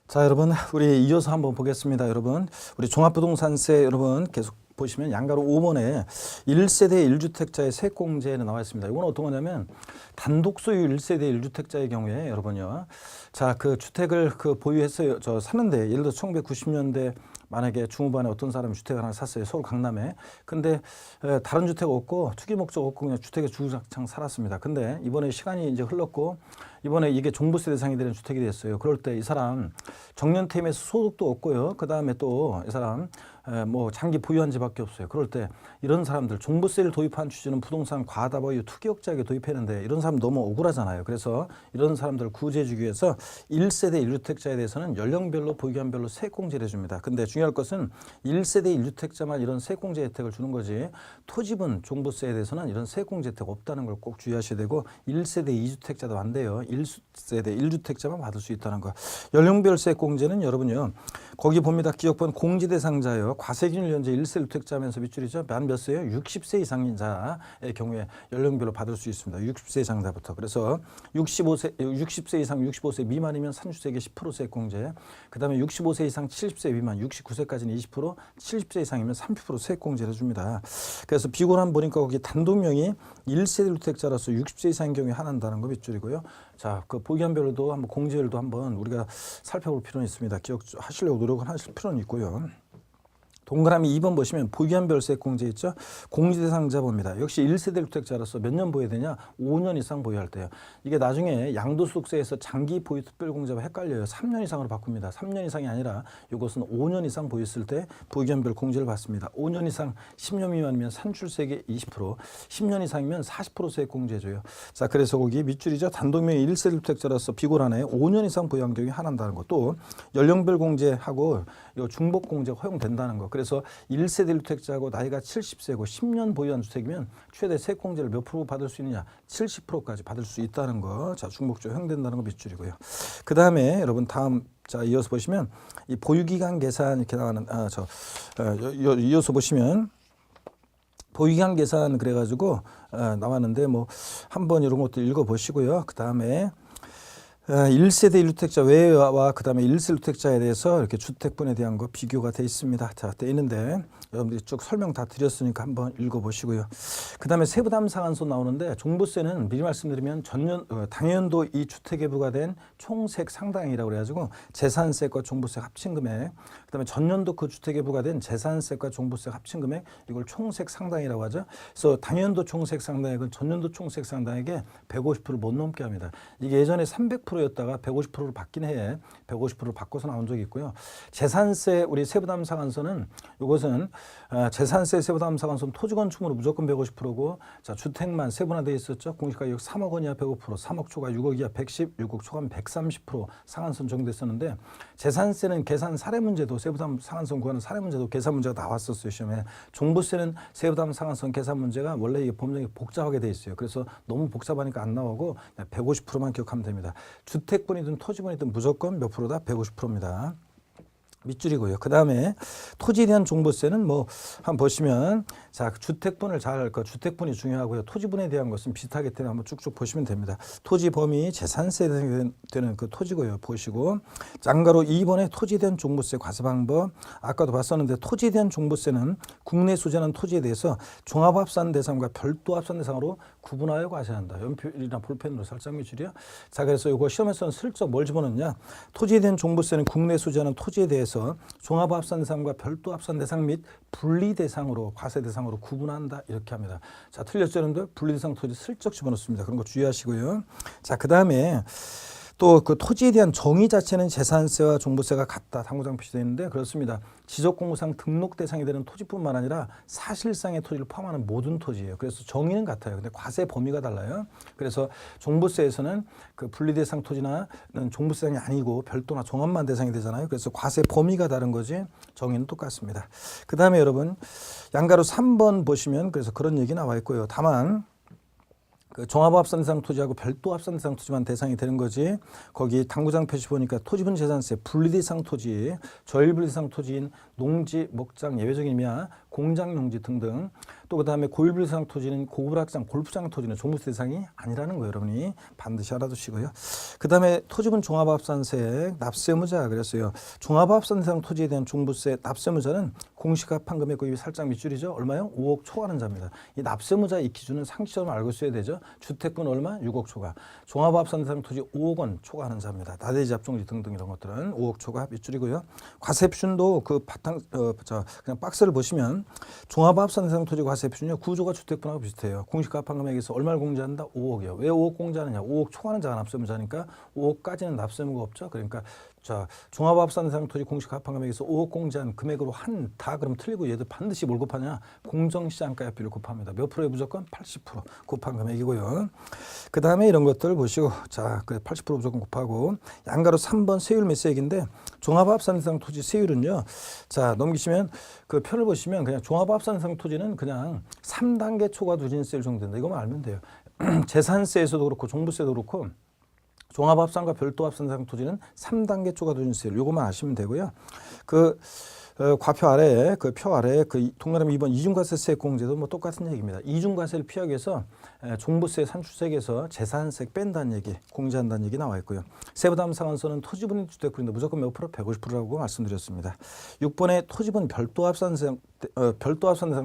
자, 여러분, 우리 이어서 한번 보겠습니다. 여러분, 우리 종합부동산세 여러분 계속 보시면 양가로 5번에 1세대 1주택자의 세액공제는 나와 있습니다. 이건 어떤 거냐면 단독 소유 1세대 1주택자의 경우에 여러분요. 자, 그 주택을 보유해서 사는데 예를 들어 1990년대 만약에 중후반에 어떤 사람이 주택을 하나 샀어요. 서울 강남에. 근데 다른 주택 없고 투기 목적 없고 그냥 주택에 주구장창 살았습니다. 근데 이번에 시간이 이제 흘렀고 이번에 이게 종부세 대상이 되는 주택이 됐어요. 그럴 때 이 사람 정년퇴임에서 소득도 없고요. 그 다음에 또 이 사람 뭐 장기 보유한 지밖에 없어요. 그럴 때 이런 사람들 종부세를 도입한 취지는 부동산 과다 보유 투기업자에게 도입했는데 이런 사람 너무 억울하잖아요. 그래서 이런 사람들 구제해주기 위해서 1세대 1주택자에 대해서는 연령별로 보유기한별로 세액공제를 해줍니다. 근데 중요할 것은 1세대 1주택자만 이런 세액공제 혜택을 주는 거지 토지분 종부세에 대해서는 이런 세액공제 혜택 없다는 걸 꼭 주의하셔야 되고 1세대 2주택자도 안 돼요. 1세대 1주택자만 받을 수 있다는 거. 연령별 세액공제는 여러분요. 거기 봅니다. 기업번 공제대상자요. 과세기준일 현재 1세 1주택자면서 밑줄이죠. 만 몇 세요? 60세 이상인 자의 경우에 연령별로 받을 수 있습니다. 60세 이상자부터. 그래서 60세 이상 65세 미만이면 산주세액의 10% 세액공제. 그 다음에 65세 이상 70세 미만 69세까지는 20% 70세 이상이면 30% 세액공제를 해줍니다. 그래서 비교를 한번 보니까 거기 단독명이 1세대 1주택자로서 60세 이상인 경우에 하나한다는 거 밑줄이고요. 자, 그 보기한별로도 한번 공제율도 한번 우리가 살펴볼 필요는 있습니다. 기억하시려고 노력을 하실 필요는 있고요. 동그라미 2번 보시면 보유한별 세액공제 있죠. 공제대상자 봅니다. 역시 1세대 주택자로서 몇 년 보유해야 되냐? 5년 이상 보유할 때요. 이게 나중에 양도소득세에서 장기 보유 특별공제와 헷갈려요. 3년 이상으로 바꿉니다. 3년 이상이 아니라 이것은 5년 이상 보유했을 때 보유한별 공제를 받습니다. 5년 이상 10년 미만이면 산출세액의 20%, 10년 이상이면 40% 세액공제줘요. 자, 그래서 거기 밑줄이죠. 단독명의 1세대 주택자로서 비고란에 5년 이상 보유한 경우에 하나한다는 거. 또 연령별 공제하고 중복 공제가 허용된다는 거. 그래서 1세대 주택자고 나이가 70세고 10년 보유한 주택이면 최대 세액공제를 몇 프로 받을 수 있느냐? 70%까지 받을 수 있다는 거. 자, 중복적 허용된다는 거 밑줄이고요. 그 다음에 여러분 다음 자 이어서 보시면 이 보유기간 계산 이렇게 나가는 이어서 보시면 보유기간 계산 그래가지고 나왔는데 뭐 한번 이런 것도 읽어보시고요. 그 다음에 1세대 1주택자 외와 그 다음에 1세 주택자에 대해서 이렇게 주택분에 대한 거 비교가 돼 있습니다. 자, 돼 있는데 여러분들이 쭉 설명 다 드렸으니까 한번 읽어보시고요. 그 다음에 세부담 상한소 나오는데 종부세는 미리 말씀드리면 당연도 이 주택에 부과된 총세액 상당이라고 그래가지고 재산세과 종부세 합친 금액, 그 다음에 전년도 그 주택에 부과된 재산세과 종부세 합친 금액 이걸 총세액 상당이라고 하죠. 그래서 당연도 총세액 상당액은 전년도 총세액 상당액에 150%를 못 넘게 합니다. 이게 예전에 300%였다가 150%로 바뀐 해에 150%로 바꿔서 나온 적이 있고요. 재산세 우리 세부담 상한선은 이것은 재산세 세부담 상한선 토지건축으로 무조건 150%고 자 주택만 세분화되어 있었죠. 공시가격 3억 원 이하 105%, 3억 초과 6억 이하 110, 6억 초과면 130% 상한선 정도했었는데 재산세는 계산 사례 문제도 세부담 상한선 구하는 사례 문제도 계산 문제가 나왔었어요. 시험에. 종부세는 세부담 상한선 계산 문제가 원래 이게 법령이 복잡하게 돼 있어요. 그래서 너무 복잡하니까 안 나오고 150%만 기억하면 됩니다. 주택분이든 토지분이든 무조건 몇 프로다? 150%입니다. 밑줄이고요. 그 다음에 토지에 대한 종부세는 뭐 한번 보시면 자 주택분을 주택분이 중요하고요. 토지분에 대한 것은 비슷하기 때문에 한번 쭉쭉 보시면 됩니다. 토지 범위 재산세 되는 그 토지고요. 보시고 짱가로 2번에 토지에 대한 종부세 과세 방법 아까도 봤었는데 토지에 대한 종부세는 국내 소재는 토지에 대해서 종합합산 대상과 별도 합산 대상으로 구분하여 과세한다. 연필이나 볼펜으로 살짝 밑줄이요. 자 그래서 이거 시험에서는 슬쩍 뭘 집어넣냐? 토지에 대한 종부세는 국내 소재는 토지에 대해서 종합합산 대상과 별도 합산 대상 및 분리 대상으로 과세 대상으로 구분한다 이렇게 합니다. 자 틀렸죠 여러분들? 분리 대상 토지 슬쩍 집어넣습니다. 그런 거 주의하시고요. 자 그 다음에 또 그 토지에 대한 정의 자체는 재산세와 종부세가 같다. 당구장 표시되어 있는데 그렇습니다. 지적공무상 등록 대상이 되는 토지뿐만 아니라 사실상의 토지를 포함하는 모든 토지예요. 그래서 정의는 같아요. 근데 과세 범위가 달라요. 그래서 종부세에서는 그 분리대상 토지는 종부세상이 아니고 별도나 종합만 대상이 되잖아요. 그래서 과세 범위가 다른 거지 정의는 똑같습니다. 그 다음에 여러분 양가로 3번 보시면 그래서 그런 얘기 나와 있고요. 다만 그 종합합산 대상 토지하고 별도 합산 대상 토지만 대상이 되는 거지. 거기 당구장 표시 보니까 토지분 재산세 분리대상 토지, 저일분리대상 토지인 농지, 목장, 예외적인 임야, 공장용지 등등. 또 그다음에 고일비상 토지는 고불악장 골프장 토지는 종부세 대상이 아니라는 거 여러분이 반드시 알아두시고요. 그다음에 토지분 종합합산세 납세무자 그랬어요. 종합합산세상 토지에 대한 종부세 납세무자는 공시가판 금액 구입이 살짝 밑줄이죠. 얼마요? 5억 초과하자입니다. 이 납세무자 이 기준은 상식적으로 알고 있어야 되죠. 주택분 얼마? 6억 초과. 종합합산세상 토지 5억 원 초과하는 자입니다. 다대지 합종지 등등 이런 것들은 5억 초과 밑줄이고요. 과세표준도 그 바탕 그냥 박스를 보시면 종합합산세상 토지 과세표준요 구조가 주택분하고 비슷해요. 공시가판 금액에서 얼마를 공제한다? 5억이요. 왜 5억 공제하느냐? 5억 초과하는 자가 납세무자니까 5억까지는 납세무가 없죠. 그러니까 자 종합합산세상 토지 공시가판 금액에서 5억 공제한 금액으로 다 그럼 틀리고 얘도 반드시 뭘 곱하냐? 공정시장가액비를 곱합니다. 몇 프로에 무조건 80% 곱한 금액이고요. 그 다음에 이런 것들 보시고 자 80% 무조건 곱하고 양가로 3번 세율 매세액인데 종합합산세상 토지 세율은요. 자 넘기시면 그 표를 보시면 그냥 종합합산세상 토지는 그냥 3단계 초과 누진세율 정도 된다. 이거만 알면 돼요. 재산세에서도 그렇고 종부세도 그렇고 종합합산과 별도합산상 토지는 3단계 초과 누진세율 요것만 아시면 되고요. 그 과표 아래에 그 표 아래에 그 동그라미 2번 이중과세세 공제도 뭐 똑같은 얘기입니다. 이중과세를 피하기 위해서 종부세 산출세액에서 재산세 뺀다는 얘기, 공제한다는 얘기 나와 있고요. 세부담 상한선은 토지분 주택분인데 무조건 몇 프로? 150%라고 말씀드렸습니다. 6번에 토지분 별도합산상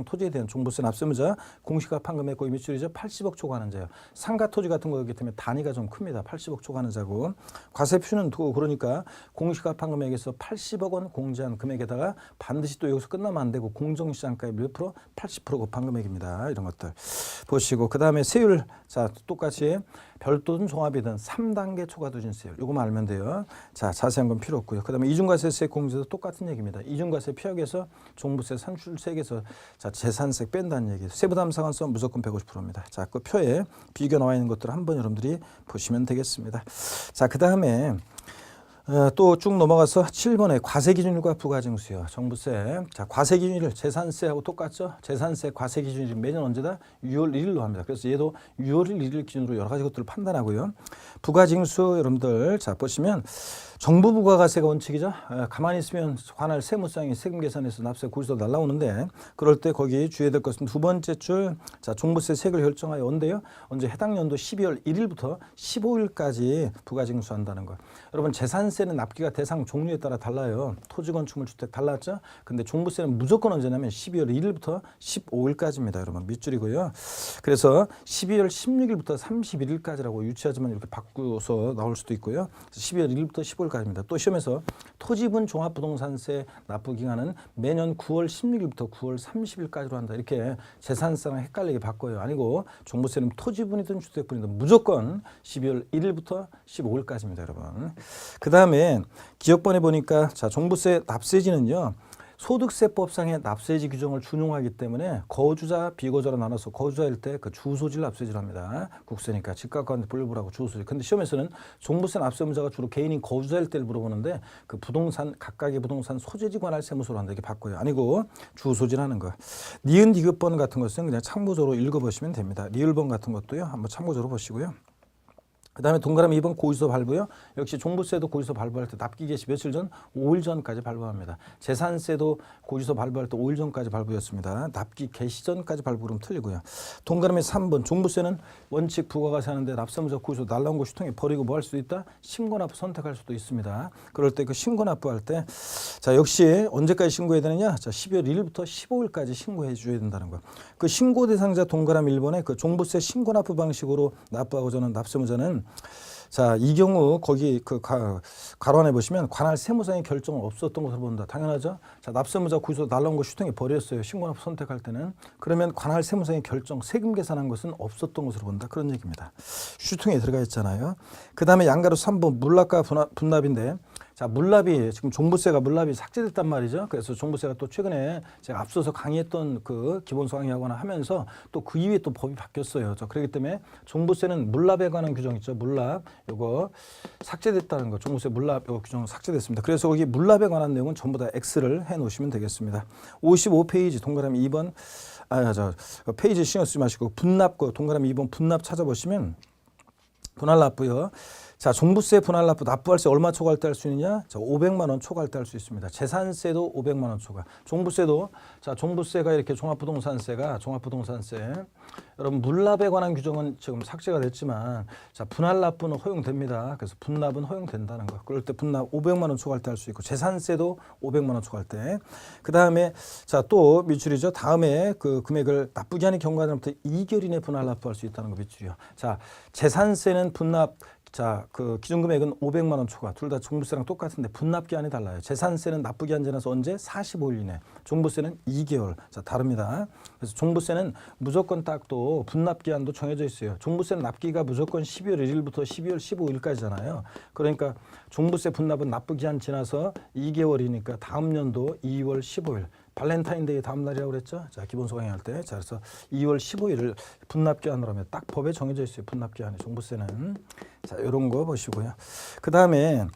토지에 대한 종부세 납세무자 공시가판 금액 거의 밑줄이죠. 80억 초과하는 자예요. 상가 토지 같은 거기 때문에 단위가 좀 큽니다. 80억 초과하는 자고 과세표는 그러니까 공시가판 금액에서 80억 원 공제한 금액에다가 반드시 또 여기서 끝나면 안 되고 공정시장가액 몇 프로? 80% 곱한 금액입니다. 이런 것들 보시고 그 다음에 세율 자 똑같이 별도든 종합이든 3단계 초과 누진세율 요거만 알면 돼요. 자 자세한 건 필요 없고요. 그 다음에 이중과세세 공제도 똑같은 얘기입니다. 이중과세 피하기 위해서 종부세 산출세액에서 자 재산세 뺀다는 얘기. 세부담 상한선 무조건 150%입니다. 자 그 표에 비교 나와 있는 것들을 한번 여러분들이 보시면 되겠습니다. 자 그 다음에 또 쭉 넘어가서 7번에 과세기준일과 부가징수요. 정부세. 자, 과세기준일 재산세하고 똑같죠? 재산세 과세기준일 매년 언제다? 6월 1일로 합니다. 그래서 얘도 6월 1일 기준으로 여러 가지 것들을 판단하고요. 부가징수 여러분들 자 보시면 정부 부가가세가 원칙이죠. 가만히 있으면 관할 세무상이 세금 계산해서 납세 고지서 날라오는데 그럴 때 거기 주의해야 될 것은 두 번째 줄 자 종부세 세액을 결정하여 언제요? 언제 해당 연도 12월 1일부터 15일까지 부가징수한다는 거. 여러분 재산세는 납기가 대상 종류에 따라 달라요. 토지 건축물 주택 달랐죠? 근데 종부세는 무조건 언제냐면 12월 1일부터 15일까지입니다. 여러분 밑줄이고요. 그래서 12월 16일부터 31일까지라고 유치하지만 이렇게 바꾸어서 나올 수도 있고요. 12월 1일부터 15일까지입니다. 또 시험에서 토지분 종합부동산세 납부 기간은 매년 9월 16일부터 9월 30일까지로 한다. 이렇게 재산세랑 헷갈리게 바꿔요. 아니고 종부세는 토지분이든 주택분이든 무조건 12월 1일부터 15일까지입니다. 여러분. 그 다음에 기억번에 보니까 자 종부세 납세지는요. 소득세법상의 납세지 규정을 준용하기 때문에 거주자, 비거주자로 나눠서 거주자일 때 그 주소지를 납세지를 합니다. 국세니까 집값과 분류불하고 주소지. 근데 시험에서는 종부세 납세무자가 주로 개인이 거주자일 때를 물어보는데 그 부동산 각각의 부동산 소재지 관할 세무서로 한다 이렇게 바꿔요. 아니고 주소지라는 거. 니은 디귿번 같은 것은 그냥 참고적으로 읽어보시면 됩니다. 리을번 같은 것도요. 한번 참고적으로 보시고요. 그 다음에 동그라미 2번 고지서 발부요. 역시 종부세도 고지서 발부할 때 납기 개시 며칠 전? 5일 전까지 발부합니다. 재산세도 고지서 발부할 때 5일 전까지 발부였습니다. 납기 개시 전까지 발부 그럼 틀리고요. 동그라미 3번 종부세는 원칙 부가가세 하는데 납세무자 고지서 날라온 거 휴통에 버리고 뭐 할 수도 있다? 신고납부 선택할 수도 있습니다. 그럴 때 그 신고납부할 때 자 역시 언제까지 신고해야 되느냐? 자 12월 1일부터 15일까지 신고해 줘야 된다는 거. 그 신고 대상자 동그라미 1번에 그 종부세 신고납부 방식으로 납부하고 저는 납세무자는 자, 이 경우 거기 그 가로안에 보시면 관할 세무상의 결정은 없었던 것으로 본다. 당연하죠. 자, 납세무자 고지서 날라온 거 휴통에 버렸어요. 신고납부 선택할 때는. 그러면 관할 세무상의 결정, 세금 계산한 것은 없었던 것으로 본다. 그런 얘기입니다. 휴통에 들어가 있잖아요. 그 다음에 양가로 3번 물납과 분납인데 자, 물납이 지금 종부세가 물납이 삭제됐단 말이죠. 그래서 종부세가 또 최근에 제가 앞서서 강의했던 그 기본소 강의하거나 하면서 또 그 이후에 또 법이 바뀌었어요. 그렇기 때문에 종부세는 물납에 관한 규정 있죠. 물납 요거 삭제됐다는 거. 종부세 물납 요 규정 삭제됐습니다. 그래서 거기 물납에 관한 내용은 전부 다 X를 해 놓으시면 되겠습니다. 55페이지 동그라미 2번 페이지 신경 쓰지 마시고 분납 거 동그라미 2번 분납 찾아보시면 분할 납부요. 자, 종부세 분할 납부할세 얼마 초과할 때 할 수 있느냐? 자, 500만 원 초과할 때 할 수 있습니다. 재산세도 500만 원 초과. 종부세도 자, 종부세가 이렇게 종합부동산세 여러분 물납에 관한 규정은 지금 삭제가 됐지만 자, 분할 납부는 허용됩니다. 그래서 분납은 허용된다는 거. 그럴 때 분납 500만 원 초과할 때 할 수 있고 재산세도 500만 원 초과할 때. 그다음에 자, 또 미출이죠. 다음에 그 금액을 납부기 한이 경과되면부터 2개월 이내 분할 납부할 수 있다는 거 미출이요. 자, 재산세는 분납 자, 그 기준금액은 500만 원 초과. 둘 다 종부세랑 똑같은데 분납기한이 달라요. 재산세는 납부기한 지나서 언제? 45일 이내. 종부세는 2개월. 자, 다릅니다. 그래서 종부세는 무조건 딱 또 분납기한도 정해져 있어요. 종부세는 납기가 무조건 12월 1일부터 12월 15일까지잖아요. 그러니까 종부세 분납은 납부기한 지나서 2개월이니까 다음 연도 2월 15일. 발렌타인데이 다음 날이라고 그랬죠. 자, 기본소강행할 때. 자, 그래서 2월 15일을 분납기한으로 하면 딱 법에 정해져 있어요. 분납기한이 종부세는. 자, 이런 거 보시고요. 그 다음에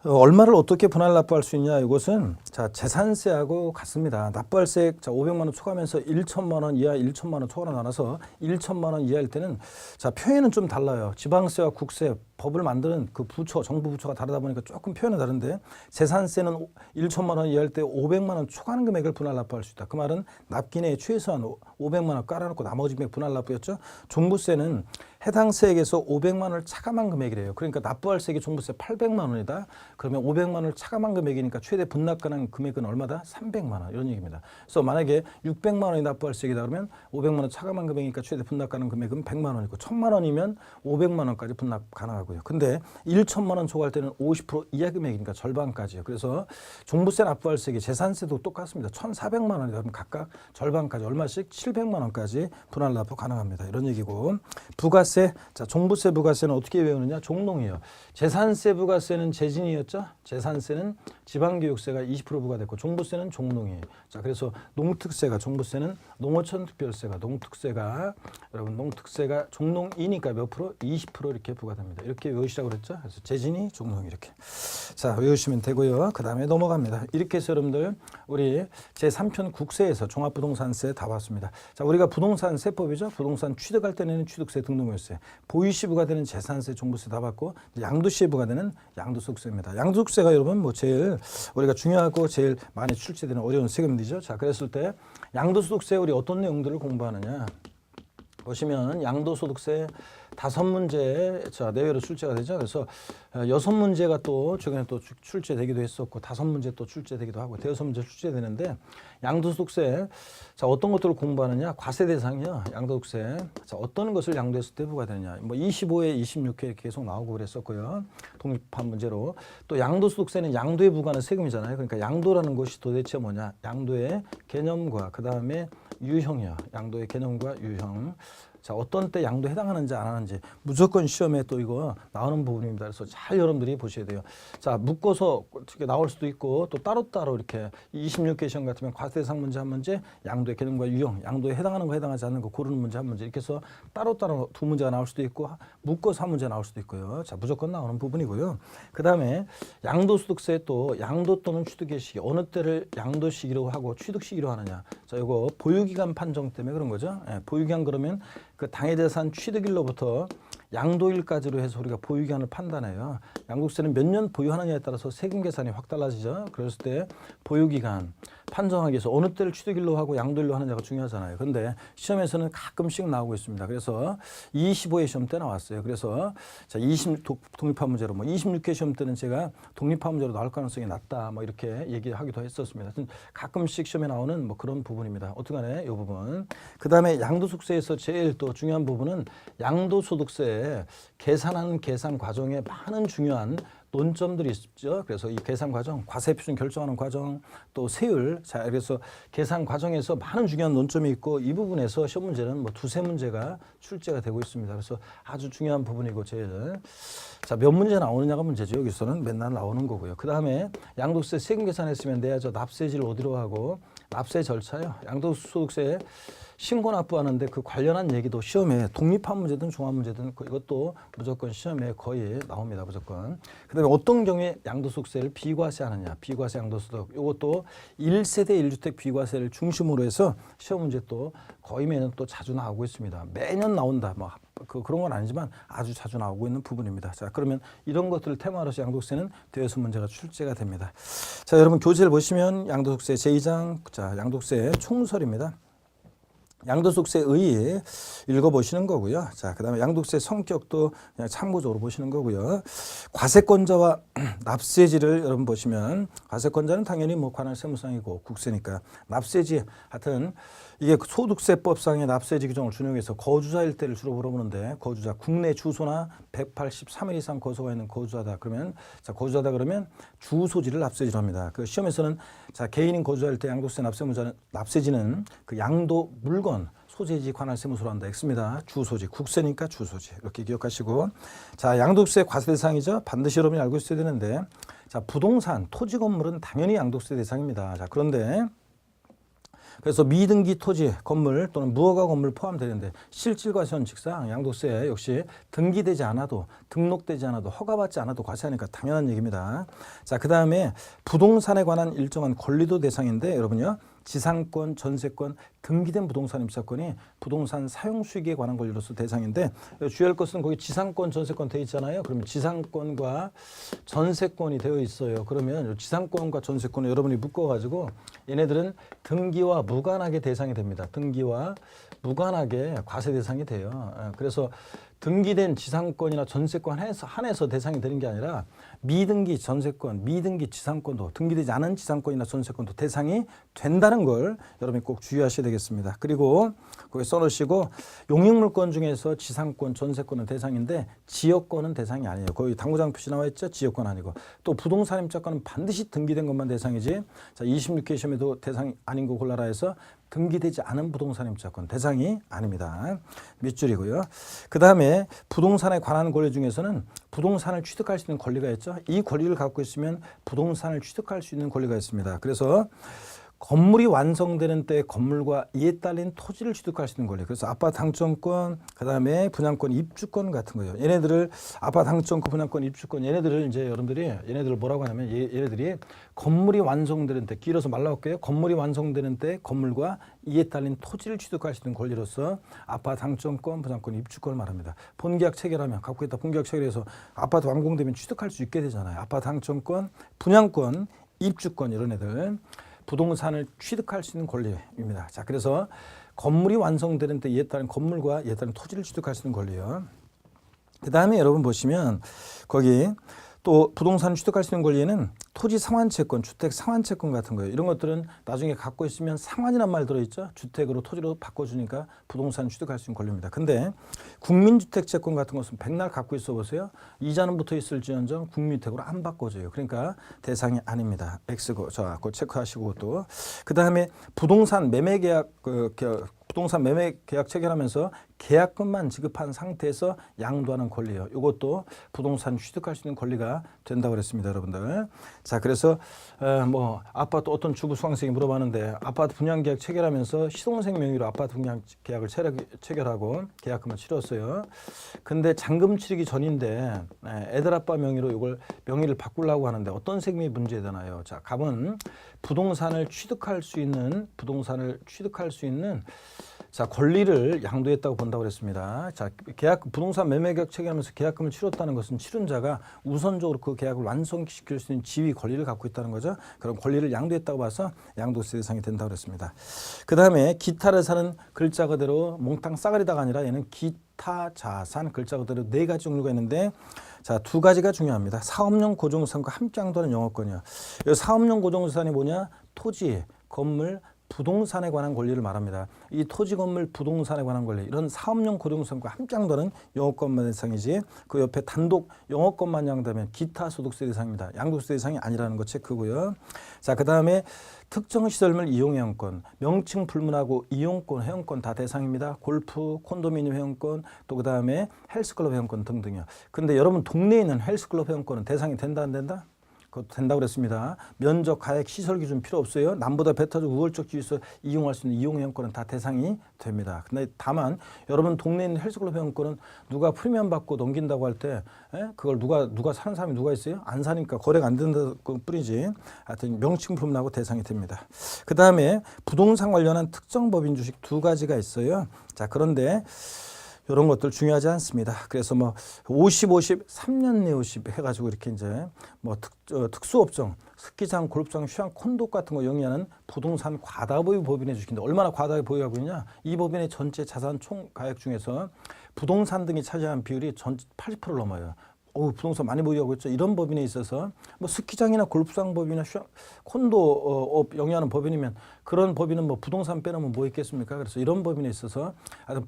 얼마를 어떻게 분할 납부할 수 있냐? 이것은 자, 재산세하고 같습니다. 납부할세 자, 500만 원 초과하면서 1천만 원 이하, 1천만 원 초과로 나눠서 1천만 원 이하일 때는 자, 표현은 좀 달라요. 지방세와 국세 법을 만드는 그 부처, 정부 부처가 다르다 보니까 조금 표현이 다른데 재산세는 1천만 원 이하일 때 500만 원 초과하는 금액을 분할 납부할 수 있다. 그 말은 납기 내에 최소한 500만 원 깔아놓고 나머지 금액 분할 납부였죠. 종부세는 해당 세액에서 500만 원을 차감한 금액이래요. 그러니까 납부할 세액이 종부세 800만 원이다. 그러면 500만 원을 차감한 금액이니까 최대 분납 가능한 금액은 얼마다? 300만 원 이런 얘기입니다. 그래서 만약에 600만 원이 납부할 세액이다 그러면 500만 원 차감한 금액이니까 최대 분납 가능한 금액은 100만 원이고 1000만 원이면 500만 원까지 분납 가능하고요. 근데 1천만 원 초과할 때는 50% 이하 금액이니까 절반까지요. 그래서 종부세 납부할 세액이 재산세도 똑같습니다. 1,400만 원이다 그러면 각각 절반까지 얼마씩 700만 원까지 분할 납부 가능합니다. 이런 얘기고 부가세 자, 종부세 부가세는 어떻게 외우느냐? 종농이에요. 재산세 부가세는 재진이었죠. 재산세는 지방교육세가 20% 부과됐고 종부세는 종농이에요. 자, 그래서 농특세가 종부세는 농어촌특별세가 농특세가 여러분 농특세가 종농이니까 몇 프로? 20% 이렇게 부과됩니다. 이렇게 외우시라고 그랬죠. 그래서 재진이 종농 이렇게 자, 외우시면 되고요. 그 다음에 넘어갑니다. 이렇게 해서 여러분들 우리 제3편 국세에서 종합부동산세 다 봤습니다. 자, 우리가 부동산 세법이죠. 부동산 취득할 때는 취득세 등록물세 보유시부가 되는 재산세 종부세 다 받고 양도시부가 되는 양도소득세입니다. 양도소득세가 여러분 뭐 제일 우리가 중요하고 제일 많이 출제되는 어려운 세금들이죠. 자, 그랬을 때 양도소득세 우리 어떤 내용들을 공부하느냐 보시면 양도소득세 5문제 자, 내외로 출제가 되죠. 그래서 6문제가 또 최근에 또 출제되기도 했었고 5문제 또 출제되기도 하고 5문제 출제되는데 양도소득세 자, 어떤 것들을 공부하느냐 과세 대상이요. 양도소득세 자, 어떤 것을 양도했을 때 부과되느냐 뭐 25회 26회 이렇게 계속 나오고 그랬었고요. 독립한 문제로 또 양도소득세는 양도에 부과하는 세금이잖아요. 그러니까 양도라는 것이 도대체 뭐냐 양도의 개념과 그 다음에 유형이요. 양도의 개념과 유형 자, 어떤 때 양도에 해당하는지 안 하는지 무조건 시험에 또 이거 나오는 부분입니다. 그래서 잘 여러분들이 보셔야 돼요. 자, 묶어서 어떻게 나올 수도 있고 또 따로따로 이렇게 26개 시험 같으면 과세대상 문제 한 문제, 양도의 개념과 유형, 양도에 해당하는 거 해당하지 않는 거 고르는 문제 한 문제 이렇게 해서 따로따로 2문제가 나올 수도 있고 묶어서 한 문제 나올 수도 있고요. 자, 무조건 나오는 부분이고요. 그 다음에 양도소득세 또 양도 또는 취득의 시기 어느 때를 양도 시기로 하고 취득 시기로 하느냐. 자, 이거 보유기간 판정 때문에 그런 거죠. 예, 보유기간 그러면 그 당해재산 취득일로부터 양도일까지로 해서 우리가 보유기간을 판단해요. 양도세는 몇 년 보유하느냐에 따라서 세금 계산이 확 달라지죠. 그랬을 때 보유기간 판정하기 위해서 어느 때를 취득일로 하고 양도일로 하느냐가 중요하잖아요. 근데 시험에서는 가끔씩 나오고 있습니다. 그래서 25회 시험 때 나왔어요. 그래서 자, 독립한 문제로 뭐 26회 시험 때는 제가 독립한 문제로 나올 가능성이 낮다. 뭐 이렇게 얘기하기도 했었습니다. 가끔씩 시험에 나오는 뭐 그런 부분입니다. 어떡하네, 이 부분. 그 다음에 양도소득세에서 제일 또 중요한 부분은 양도소득세 계산하는 계산 과정에 많은 중요한 논점들이 있죠. 그래서 이 계산 과정, 과세 표준 결정하는 과정, 또 세율. 자, 그래서 계산 과정에서 많은 중요한 논점이 있고 이 부분에서 시험 문제는 뭐 2-3문제가 출제가 되고 있습니다. 그래서 아주 중요한 부분이고 제일. 자, 몇 문제 나오느냐가 문제죠. 여기서는 맨날 나오는 거고요. 그 다음에 양도세 세금 계산했으면 내야 저 납세지를 어디로 하고 납세 절차요. 양도소득세 신고 납부하는데 그 관련한 얘기도 시험에 독립한 문제든 종합 문제든 이것도 무조건 시험에 거의 나옵니다. 무조건. 그다음에 어떤 경우에 양도소득세를 비과세하느냐. 비과세 양도소득. 이것도 1세대 1주택 비과세를 중심으로 해서 시험 문제 또 거의 매년 또 자주 나오고 있습니다. 매년 나온다. 뭐 그런 건 아니지만 아주 자주 나오고 있는 부분입니다. 자, 그러면 이런 것들을 테마로 해서 양도세는 대여섯 문제가 출제가 됩니다. 자, 여러분 교재를 보시면 양도소득세 제2장, 자, 양도세 총설입니다. 양도소득세 의 읽어보시는 거고요. 자, 그 다음에 양도세 성격도 그냥 참고적으로 보시는 거고요. 과세권자와 납세지를 여러분 보시면 과세권자는 당연히 뭐 관할 세무상이고 국세니까 납세지 하여튼 이게 소득세법상의 납세지 규정을 준용해서 거주자일 때를 주로 물어보는데 거주자 국내 주소나 183일 이상 거소가 있는 거주자다 그러면 자 거주자다 그러면 주소지를 납세지로 합니다. 그 시험에서는 자 개인인 거주자일 때 양도세 납세지는 그 양도 물건 소재지 관할 세무서로 한다 X입니다. 주소지 국세니까 주소지 이렇게 기억하시고 자 양도세 과세 대상이죠. 반드시 여러분이 알고 있어야 되는데 자 부동산 토지 건물은 당연히 양도세 대상입니다. 자 그런데 그래서 미등기 토지, 건물 또는 무허가 건물 포함되는데 실질과 현직상 양도세 역시 등기되지 않아도 등록되지 않아도 허가받지 않아도 과세하니까 당연한 얘기입니다. 자, 그 다음에 부동산에 관한 일정한 권리도 대상인데 여러분요. 지상권, 전세권, 등기된 부동산 임차권이 부동산 사용 수익에 관한 권리로서 대상인데 주의할 것은 거기 지상권, 전세권 되어 있잖아요. 그러면 지상권과 전세권이 되어 있어요. 그러면 지상권과 전세권을 여러분이 묶어가지고 얘네들은 등기와 무관하게 대상이 됩니다. 등기와 무관하게 과세 대상이 돼요. 그래서 등기된 지상권이나 전세권 한해서 대상이 되는 게 아니라 미등기 전세권, 미등기 지상권도 등기되지 않은 지상권이나 전세권도 대상이 된다는 걸 여러분이 꼭 주의하셔야 되겠습니다. 그리고 거기 써놓으시고 용익물권 중에서 지상권, 전세권은 대상인데 지역권은 대상이 아니에요. 거기 당구장 표시 나와 있죠? 지역권 아니고 또 부동산 임차권은 반드시 등기된 것만 대상이지 자 26회 시험에도 대상이 아닌 거 골라라 해서 등기되지 않은 부동산 임차권 대상이 아닙니다. 밑줄이고요. 그 다음에 부동산에 관한 권리 중에서는 부동산을 취득할 수 있는 권리가 있죠. 이 권리를 갖고 있으면 부동산을 취득할 수 있는 권리가 있습니다. 그래서 건물이 완성되는 때 건물과 이에 딸린 토지를 취득할 수 있는 권리. 그래서 아파트 당첨권, 그 다음에 분양권, 입주권 같은 거예요. 얘네들을 아파트 당첨권, 분양권, 입주권 얘네들을 이제 여러분들이 얘네들을 뭐라고 하냐면 얘네들이 건물이 완성되는 때 길어서 말라올게요. 건물이 완성되는 때 건물과 이에 딸린 토지를 취득할 수 있는 권리로서 아파트 당첨권, 분양권, 입주권을 말합니다. 본계약 체결하면 갖고 있다 본계약 체결해서 아파트 완공되면 취득할 수 있게 되잖아요. 아파트 당첨권, 분양권, 입주권 이런 애들. 부동산을 취득할 수 있는 권리입니다. 자, 그래서 건물이 완성되는 때 이에 따른 건물과 이에 따른 토지를 취득할 수 있는 권리예요. 그 다음에 여러분 보시면 거기 또 부동산을 취득할 수 있는 권리에는 토지 상환채권, 주택 상환채권 같은 거예요. 이런 것들은 나중에 갖고 있으면 상환이란 말 들어있죠. 주택으로 토지로 바꿔주니까 부동산 취득할 수 있는 권리입니다. 근데 국민주택채권 같은 것은 백날 갖고 있어 보세요. 이자는 붙어 있을지언정 국민주택으로 안 바꿔줘요. 그러니까 대상이 아닙니다. X고 자, 그거 체크하시고 또 그 다음에 부동산 매매 계약 부동산 매매 계약 체결하면서 계약금만 지급한 상태에서 양도하는 권리예요. 이것도 부동산 취득할 수 있는 권리가 된다고 그랬습니다, 여러분들. 자, 그래서 뭐 아파트 어떤 주부 수강생이 물어봤는데 아파트 분양 계약 체결하면서 시동생 명의로 아파트 분양 계약을 체결하고 계약금을 치렀어요. 근데 잔금 치르기 전인데 애들 아빠 명의로 이걸 명의를 바꾸려고 하는데 어떤 세금이 문제되나요? 자, 갑은 부동산을 취득할 수 있는 자, 권리를 양도했다고 본다고 그랬습니다. 자, 부동산 매매 계약 체결하면서 계약금을 치렀다는 것은 치른 자가 우선적으로 그 계약을 완성시킬 수 있는 지위 권리를 갖고 있다는 거죠. 그럼 권리를 양도했다고 봐서 양도세 대상이 된다고 그랬습니다. 그 다음에 기타를 사는 글자 그대로 몽땅 싸가리다가 아니라 얘는 기타 자산 글자 그대로 네 가지 종류가 있는데 자, 두 가지가 중요합니다. 사업용 고정자산과 함께 양도하는 영업권이요. 이 사업용 고정자산이 뭐냐? 토지, 건물, 부동산에 관한 권리를 말합니다. 이 토지, 건물, 부동산에 관한 권리 이런 사업용 고정자산과 함께 양도하는 영업권만 대상이지 그 옆에 단독 영업권만 양도하면 기타 소득세 대상입니다. 양도세 대상이 아니라는 거 체크고요. 자, 그 다음에 특정 시설물 이용 회원권, 명칭 불문하고 이용권, 회원권 다 대상입니다. 골프, 콘도미니엄 회원권, 또 그 다음에 헬스클럽 회원권 등등이요. 근데 여러분 동네에 있는 헬스클럽 회원권은 대상이 된다 안 된다? 그것도 된다고 그랬습니다. 면적, 가액, 시설 기준 필요 없어요. 남보다 배타적 우월적 지위에서 이용할 수 있는 이용 회원권은 다 대상이 됩니다. 근데 다만 여러분 동네에 있는 헬스클럽 회원권은 누가 프리미엄 받고 넘긴다고 할 때 그걸 누가 사는 사람이 누가 있어요? 안 사니까 거래가 안 된다는 뿐이지. 하여튼 명칭 불문하고 대상이 됩니다. 그 다음에 부동산 관련한 특정 법인 주식 두 가지가 있어요. 자, 그런데 이런 것들 중요하지 않습니다. 그래서 뭐 50, 50, 3년 내 50 해가지고 이렇게 이제 뭐 특수업종, 스키장, 골프장, 휴양, 콘도 같은 거 영위하는 부동산 과다보유 법인에 주식인데 얼마나 과다하게 보유하고 있냐? 이 법인의 전체 자산 총 가액 중에서 부동산 등이 차지하는 비율이 전 80%를 넘어요. 부동산 많이 보유하고 있죠. 이런 법인에 있어서 뭐 스키장이나 골프장 법인이나 콘도 영위하는 법인이면 그런 법인은 뭐 부동산 빼놓으면 뭐 있겠습니까? 그래서 이런 법인에 있어서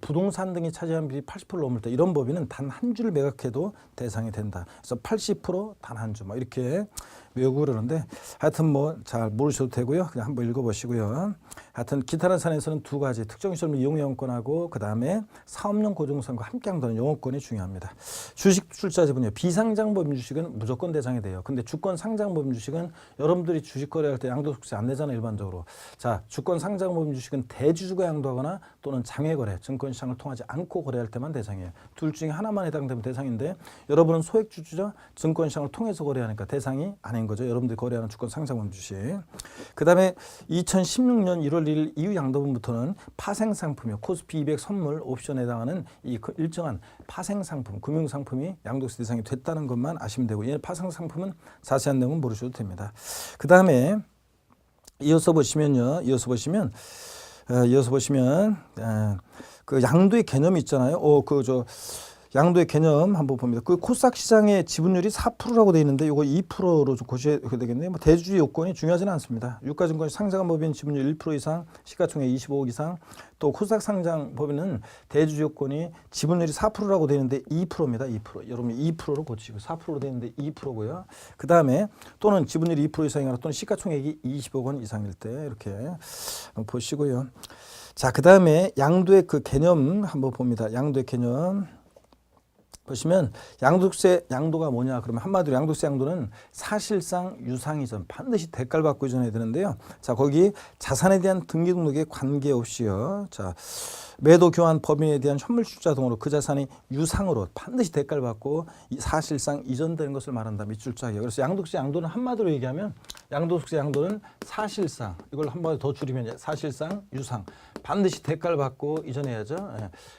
부동산 등이 차지하는 비율이 80%를 넘을 때 이런 법인은 단 한 주를 매각해도 대상이 된다. 그래서 80% 단 한 주 뭐 이렇게 외우고 그러는데 하여튼 뭐 잘 모르셔도 되고요. 그냥 한번 읽어보시고요. 하여튼 기타라는 산에서는 두 가지 특정 시설물 이용 영업권하고 그 다음에 사업용 고정성과 함께 한다는 영업권이 중요합니다. 주식 출자 지분요. 비상장 법인 주식은 무조건 대상이 돼요. 근데 주권 상장 법인 주식은 여러분들이 주식 거래할 때 양도소득세 안 내잖아요. 일반적으로. 자, 주권 상장 법인 주식은 대주주가 양도하거나 또는 장외거래, 증권시장을 통하지 않고 거래할 때만 대상이에요. 둘 중에 하나만 해당되면 대상인데 여러분은 소액주주자 증권시장을 통해서 거래하니까 대상이 아닌 거죠. 여러분들이 거래하는 주권 상장 법인 주식. 그 다음에 2016년 1월 1일 이후 양도분부터는 파생상품이요. 코스피 200 선물 옵션에 해당하는 이 일정한 파생상품, 금융상품이 양도세 대상이 됐다는 것만 아시면 되고 이 파생상품은 자세한 내용은 모르셔도 됩니다. 그 다음에 이어서 보시면 그 양도의 개념이 있잖아요. 양도의 개념 한번 봅니다. 그 코스닥 시장의 지분율이 4%라고 되어 있는데 이거 2%로 좀 고셔야 되겠네요. 뭐 대주주 요건이 중요하지는 않습니다. 유가증권 상장한 법인 지분율 1% 이상, 시가총액 25억 이상, 또 코스닥 상장 법인은 대주주 요건이 지분율이 4%라고 되어 있는데 2%입니다. 2%. 여러분 2%로 고치고 4%로 되어 있는데 2%고요. 그 다음에 또는 지분율이 2% 이상이거나 또는 시가총액이 20억 원 이상일 때 이렇게 한번 보시고요. 자, 그 다음에 양도의 그 개념 한번 봅니다. 양도의 개념. 보시면 양도세 양도가 뭐냐 그러면 한마디로 양도세 양도는 사실상 유상이전 반드시 대가를 받고 이전해야 되는데요. 자, 거기 자산에 대한 등기 등록에 관계없이요. 자, 매도 교환 법인에 대한 현물 출자 등으로 그 자산이 유상으로 반드시 대가를 받고 사실상 이전되는 것을 말한다. 밑줄자기요. 그래서 양도세 양도는 한마디로 얘기하면 양도세 양도는 사실상 이걸 한번 더 줄이면 사실상 유상 반드시 대가를 받고 이전해야죠.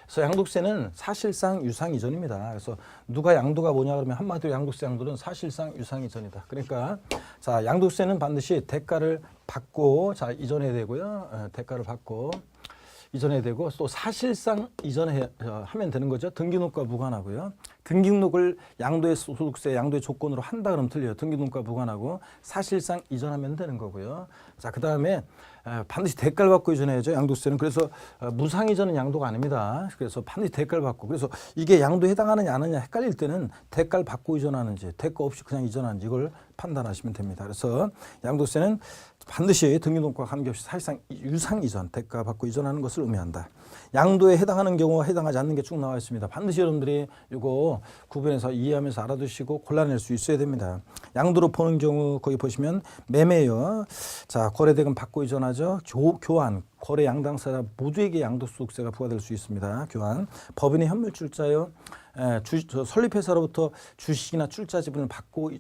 그래서 양도세는 사실상 유상 이전입니다. 그래서 누가 양도가 뭐냐 그러면 한마디로 양도세 양도는 사실상 유상 이전이다. 그러니까 자, 양도세는 반드시 대가를 받고 자 이전해야 되고요. 대가를 받고 이전해야 되고 또 사실상 이전하면 되는 거죠. 등기등록과 무관하고요. 등기등록을 양도의 소득세, 양도의 조건으로 한다 그러면 틀려요. 등기등록과 무관하고 사실상 이전하면 되는 거고요. 자, 그 다음에 반드시 대가를 받고 이전해야죠. 양도세는. 그래서 무상 이전은 양도가 아닙니다. 그래서 반드시 대가를 받고. 그래서 이게 양도에 해당하느냐 안 하느냐 헷갈릴 때는 대가를 받고 이전하는지 대가 없이 그냥 이전하는지 이걸 판단하시면 됩니다. 그래서 양도세는 반드시 등기등록과 관계없이 사실상 유상 이전, 대가 받고 이전하는 것을 의미한다. 양도에 해당하는 경우와 해당하지 않는 게 쭉 나와 있습니다. 반드시 여러분들이 이거 구분해서 이해하면서 알아두시고 골라낼 수 있어야 됩니다. 양도로 보는 경우 거기 보시면 매매요. 자, 거래대금 받고 이전하죠. 교환, 거래 양당사자 모두에게 양도소득세가 부과될 수 있습니다. 교환, 법인의 현물 출자요. 설립회사로부터 주식이나 출자 지분을 받고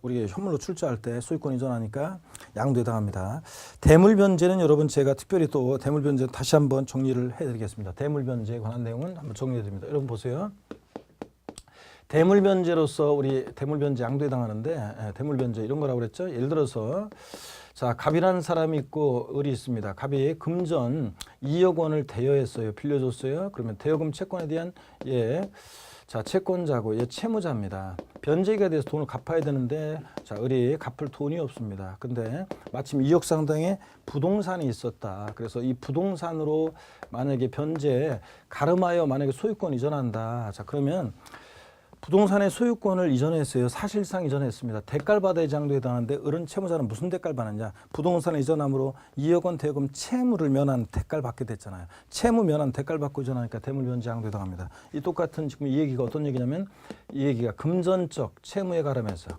우리 현물로 출자할 때 소유권 이전하니까 양도에 해당합니다. 대물변제는 여러분 제가 특별히 또 대물변제 다시 한번 정리를 해드리겠습니다. 대물변제에 관한 내용은 한번 정리해드립니다. 여러분 보세요. 대물변제로서 우리 대물변제 양도에 해당하는데 대물변제 이런 거라고 그랬죠. 예를 들어서 자, 갑이라는 사람이 있고 을이 있습니다. 갑이 금전 2억 원을 대여했어요. 빌려줬어요. 그러면 대여금 채권에 대한 자, 채권자고 얘 채무자입니다. 변제기가 돼서 돈을 갚아야 되는데 자, 을이 갚을 돈이 없습니다. 근데 마침 2억 상당의 부동산이 있었다. 그래서 이 부동산으로 만약에 변제 가름하여 만약에 소유권 이전한다. 자, 그러면 부동산의 소유권을 이전했어요. 사실상 이전했습니다. 대가를 받아야 양도에 해당하는데 을은 채무자는 무슨 대가를 받느냐. 부동산을 이전함으로 2억 원 대여금 채무를 면한 대가를 받게 됐잖아요. 채무 면한 대가를 받고 이전하니까 대물변제 양도에 해당합니다. 이 똑같은 지금 이 얘기가 어떤 얘기냐면 이 얘기가 금전적 채무에 가름해서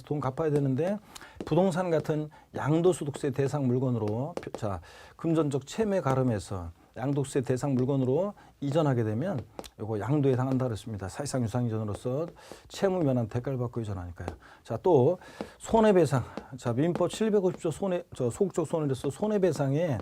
돈 갚아야 되는데 부동산 같은 양도소득세 대상 물건으로 자, 금전적 채무에 가름해서 양도세 대상 물건으로 이전하게 되면 이거 양도에 해당한다 그랬습니다. 사실상 유상 이전으로서 채무 면한 대가를 받고 이전하니까요. 자, 또 손해배상. 자, 민법 750조 소극적 손해로서 손해배상에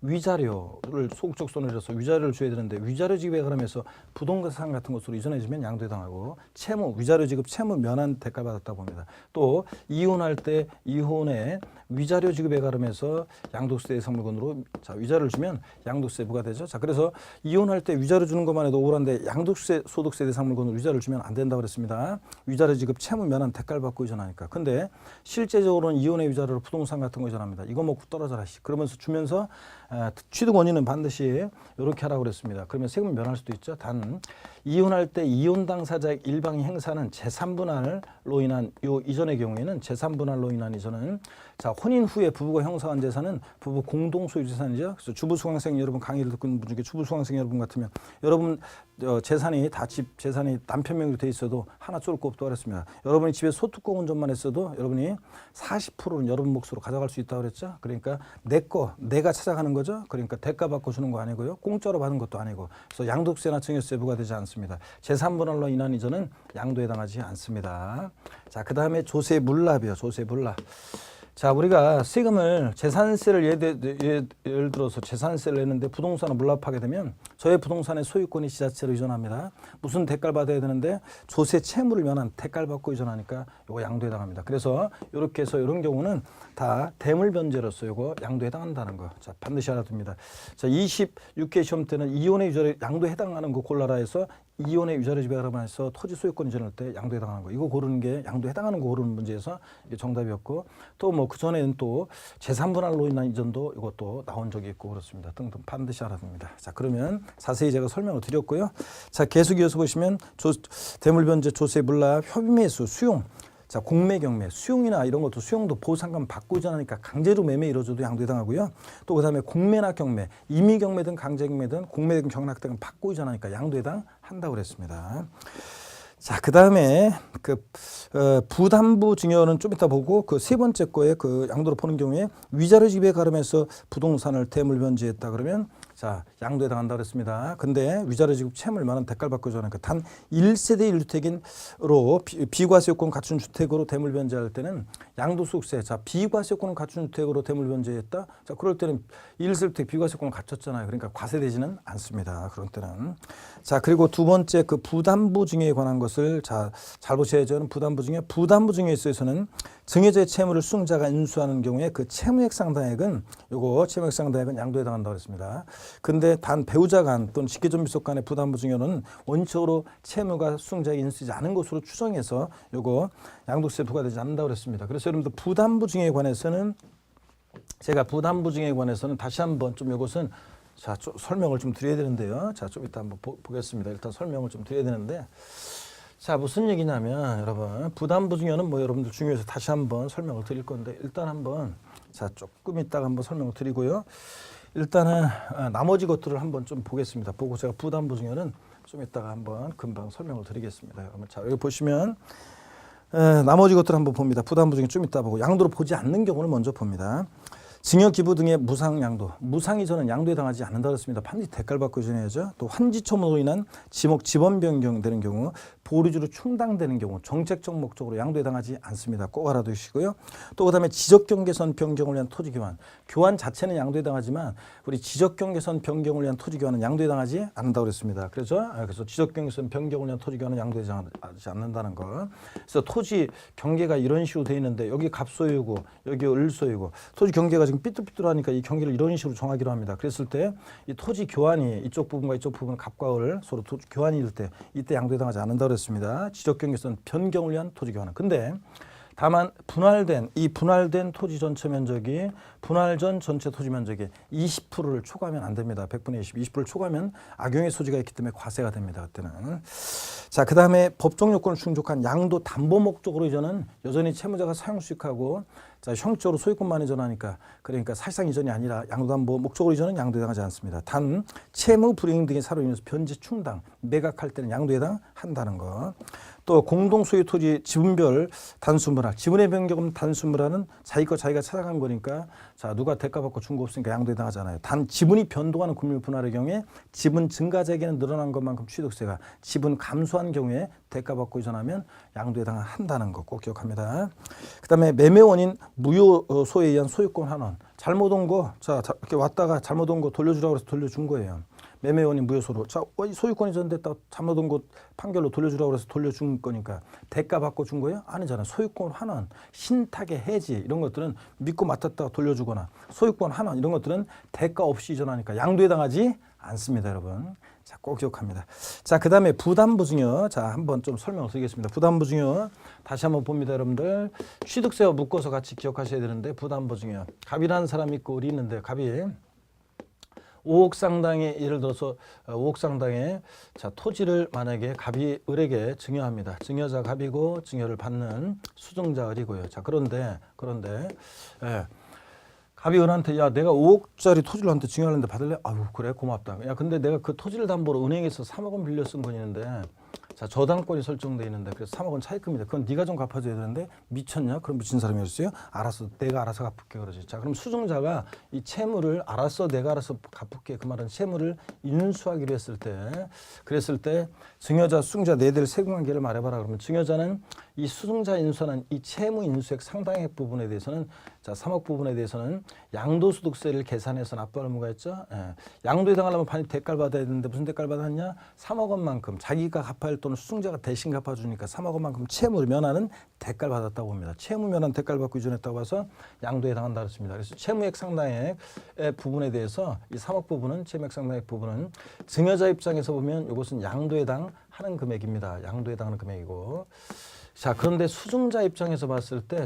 위자료를 소극적 손해를 해서 위자료를 줘야 되는데 위자료 지급에 관하면서 부동산 같은 것으로 이전해주면 양도해당하고 채무, 위자료 지급 채무 면한 대가를 받았다고 봅니다. 또 이혼할 때 이혼에 위자료 지급에 관하면서 양도세 대상 물건으로 자, 위자료를 주면 양도세 부과되죠. 자, 그래서 이혼할 때 위자료 주는 것만 해도 억울한데 양도세, 소득세 대상 물건으로 위자료를 주면 안 된다고 그랬습니다. 위자료 지급 채무 면한 대가를 받고 이전하니까. 근데 실제적으로는 이혼의 위자료로 부동산 같은 거 이전합니다. 이거 먹고 떨어져라. 그러면서 주면서 취득 원인은 반드시 이렇게 하라고 그랬습니다. 그러면 세금 면할 수도 있죠. 단 이혼할 때 이혼 당사자의 일방이 행사는 제3분할로 인한 요 이전의 경우에는 제3분할로 인한 이전은 자, 혼인 후에 부부가 형성한 재산은 부부 공동 소유 재산이죠. 그래서 주부 수강생 여러분 강의를 듣고 있는 분 중에 주부 수강생 여러분 같으면 여러분 재산이 다 집 재산이 남편 명의로 돼 있어도 하나 쫄 거 없다고 그랬습니다. 여러분이 집에 소뚜껑 운전만 했어도 여러분이 40%는 여러분 몫으로 가져갈 수 있다고 그랬죠. 그러니까 내 거 내가 찾아가는 거죠. 그러니까 대가 받고 주는 거 아니고요. 공짜로 받은 것도 아니고. 그래서 양도세나 증여세 부과되지 않습니다. 제3분할로 인한 이전은 양도에 해당하지 않습니다. 자, 그다음에 조세 물납이요. 조세 물납. 자, 우리가 세금을 재산세를 예를 들어서 재산세를 내는데 부동산을 물납하게 되면 저의 부동산의 소유권이 지자체로 이전합니다. 무슨 대가를 받아야 되는데 조세 채무를 면한 대가를 받고 이전하니까 이거 양도에 해당합니다. 그래서 이렇게 해서 이런 경우는 다 대물변제로서 이거 양도에 해당한다는 거. 자, 반드시 알아둡니다. 자, 26회 시험 때는 이혼의 유죄를 양도에 해당하는 거 골라라 해서 이혼의 위자료 지배에 관해서 토지 소유권 이전할 때 양도에 해당하는 거. 이거 고르는 게 양도에 해당하는 거 고르는 문제에서 이게 정답이었고 또 뭐 그전에는 또 제3분할로 인한 이전도 이것도 나온 적이 있고 그렇습니다. 등등 반드시 알아둡니다. 자, 그러면 자세히 제가 설명을 드렸고요. 자, 계속 이어서 보시면 대물변제, 조세, 물납, 협의매수, 수용. 자, 공매, 경매, 수용이나 이런 것도 수용도 보상금 받고 이전하니까 강제로 매매 이루어져도 양도에 해당하고요. 또 그다음에 공매나 경매, 임의 경매든 강제 경매든 공매든 경락 등 받고 이전하니까 양도에 해당한다고 그랬습니다. 자, 그다음에 부담부 증여는 좀 이따 보고 그 세 번째 거에 그 양도로 보는 경우에 위자료 지급에 가름해서 부동산을 대물변제했다 그러면 자, 양도에 해당한다 그랬습니다. 근데 위자료 지급 채무를 많은 대가를 받고 저는 단 1세대 1주택인으로 비과세요건 갖춘 주택으로 대물변제할 때는 양도소득세. 자, 비과세요건을 갖춘 주택으로 대물변제했다. 자, 그럴 때는 1세대 비과세요건을 갖췄잖아요. 그러니까 과세되지는 않습니다. 그런 때는. 자, 그리고 두 번째 그 부담부 증여에 관한 것을 자, 잘 보셔야죠. 부담부 증여. 부담부 증여에 있어서는 증여자의 채무를 수증자가 인수하는 경우에 그 채무액 상당액은 요거 채무액 상당액은 양도에 해당한다고 했습니다. 근데 단 배우자 간 또는 직계존비속 간의 부담부 증여는 원칙적으로 채무가 수증자에게 인수되지 않은 것으로 추정해서 요거 양도세 부과되지 않는다고 그랬습니다. 그래서 여러분들 부담부 증여에 관해서는 제가 부담부 증여에 관해서는 다시 한번 좀 이것은 자, 설명을 좀 드려야 되는데요. 자, 좀 이따 한번 보겠습니다. 일단 설명을 좀 드려야 되는데 자, 무슨 얘기냐면 여러분 부담부 증여는 뭐 여러분들 중요해서 다시 한번 설명을 드릴 건데 일단 한번 자, 조금 이따가 한번 설명을 드리고요. 일단은 나머지 것들을 한번 좀 보겠습니다. 보고 제가 부담부 증여는 좀 이따가 한번 금방 설명을 드리겠습니다. 여러분 자, 여기 보시면 나머지 것들을 한번 봅니다. 부담부 증여 좀 이따 보고 양도로 보지 않는 경우를 먼저 봅니다. 증여 기부 등의 무상 양도, 무상 이전은 양도에 해당하지 않는다고 했습니다. 반드시 대가를 받고 이전해야죠. 또 환지 처분으로 인한 지목 지번 변경되는 경우, 보류주로 충당되는 경우 정책적 목적으로 양도에 해당하지 않습니다. 꼭 알아두시고요. 또 그다음에 지적 경계선 변경을 위한 토지 교환, 교환 자체는 양도에 해당하지만 우리 지적 경계선 변경을 위한 토지 교환은 양도에 해당하지 않는다고 그랬습니다. 그래서 지적 경계선 변경을 위한 토지 교환은 양도에 해당하지 않는다는 거. 그래서 토지 경계가 이런 식으로 돼 있는데 여기 갑소유고 여기 을소유고 토지 경계가 지금 삐뚤삐뚤하니까 이 경계를 이런 식으로 정하기로 합니다. 그랬을 때 이 토지 교환이 이쪽 부분과 이쪽 부분 갑과 을을 서로 교환이 될 때 이때 양도에 해당하지 않는다고 그랬습니다. 지적 경계선 변경을 위한 토지 교환은. 근데 다만 분할된 토지 전체 면적이 분할 전 전체 토지 면적의 20%를 초과하면 안 됩니다. 100분의 20%를 초과하면 악용의 소지가 있기 때문에 과세가 됩니다. 그때는. 자, 그다음에 법정 요건을 충족한 양도 담보 목적으로 이전은 여전히 채무자가 사용 수익하고 자, 형식적으로 소유권만 이전하니까 그러니까 사실상 이전이 아니라 양도 담보 목적으로 이전은 양도에 해당하지 않습니다. 단 채무 불이행 등의 사로 인해서 변제 충당 매각할 때는 양도에 해당한다는 거. 또 공동 소유 토지 지분별 단순분할, 지분의 변경은 단순분할은 자기 거 자기가 찾아간 거니까 자, 누가 대가 받고 준 거 없으니까 양도에 해당하잖아요. 단 지분이 변동하는 금융 분할의 경우에 지분 증가자에게는 늘어난 것만큼 취득세가, 지분 감소한 경우에 대가받고 이전하면 양도에 해당한다는 거 꼭 기억합니다. 그 다음에 매매원인 무효소에 의한 소유권 환원. 잘못 온 거, 자, 이렇게 왔다가 잘못 온 거 돌려주라고 해서 돌려준 거예요. 매매원인 무효소로. 자, 소유권이 전됐다 잘못 온 거 판결로 돌려주라고 해서 돌려준 거니까 대가 받고 준 거예요? 아니잖아. 소유권 환원, 신탁의 해지 이런 것들은 믿고 맡았다가 돌려주거나 소유권 환원 이런 것들은 대가 없이 이전하니까 양도에 해당하지 않습니다, 여러분. 자, 꼭 기억합니다. 자, 그 다음에 부담보증여. 자, 한번 좀 설명을 드리겠습니다. 부담보증여 다시 한번 봅니다, 여러분들. 취득세와 묶어서 같이 기억하셔야 되는데 부담보증여. 갑이라는 사람이 있고 을이 있는데 갑이 5억 상당의 예를 들어서 5억 상당의 자 토지를 만약에 갑이 을에게 증여합니다. 증여자 갑이고 증여를 받는 수증자 을이고요. 자 그런데 예, 갑이 은한테 야 내가 5억짜리 토지를 한테 증여하는데 받을래? 아유 그래 고맙다. 야 근데 내가 그 토지를 담보로 은행에서 3억 원 빌려 쓴 건 있는데 자 저당권이 설정돼 있는데 그래서 3억 원 차입금이다. 그건 네가 좀 갚아줘야 되는데 미쳤냐? 그럼 미친 사람이었어요? 알았어 내가 알아서 갚을게 그러지. 자 그럼 수증자가 이 채무를 알았어 내가 알아서 갚을게 그 말은 채무를 인수하기로 했을 때 그랬을 때 증여자 수증자 네들 세금관계를 말해봐라. 그러면 증여자는 이 수증자 인수하는 이 채무 인수액 상당액 부분에 대해서는 자 3억 부분에 대해서는 양도소득세를 계산해서 납부할 의무가 있죠. 예. 양도에 해당하려면 반드시 대가를 받아야 되는데 무슨 대가를 받았냐? 3억 원만큼 자기가 갚아야 할 돈을 수증자가 대신 갚아주니까 3억 원만큼 채무를 면하는 대가를 받았다고 봅니다. 채무 면한 대가를 받고 이전했다고 해서 양도에 해당한다 그랬습니다. 그래서 채무액 상당액의 부분에 대해서 이 3억 부분은 채무액 상당액 부분은 증여자 입장에서 보면 이것은 양도에 해당하는 금액입니다. 양도에 해당하는 금액이고 자 그런데 수증자 입장에서 봤을 때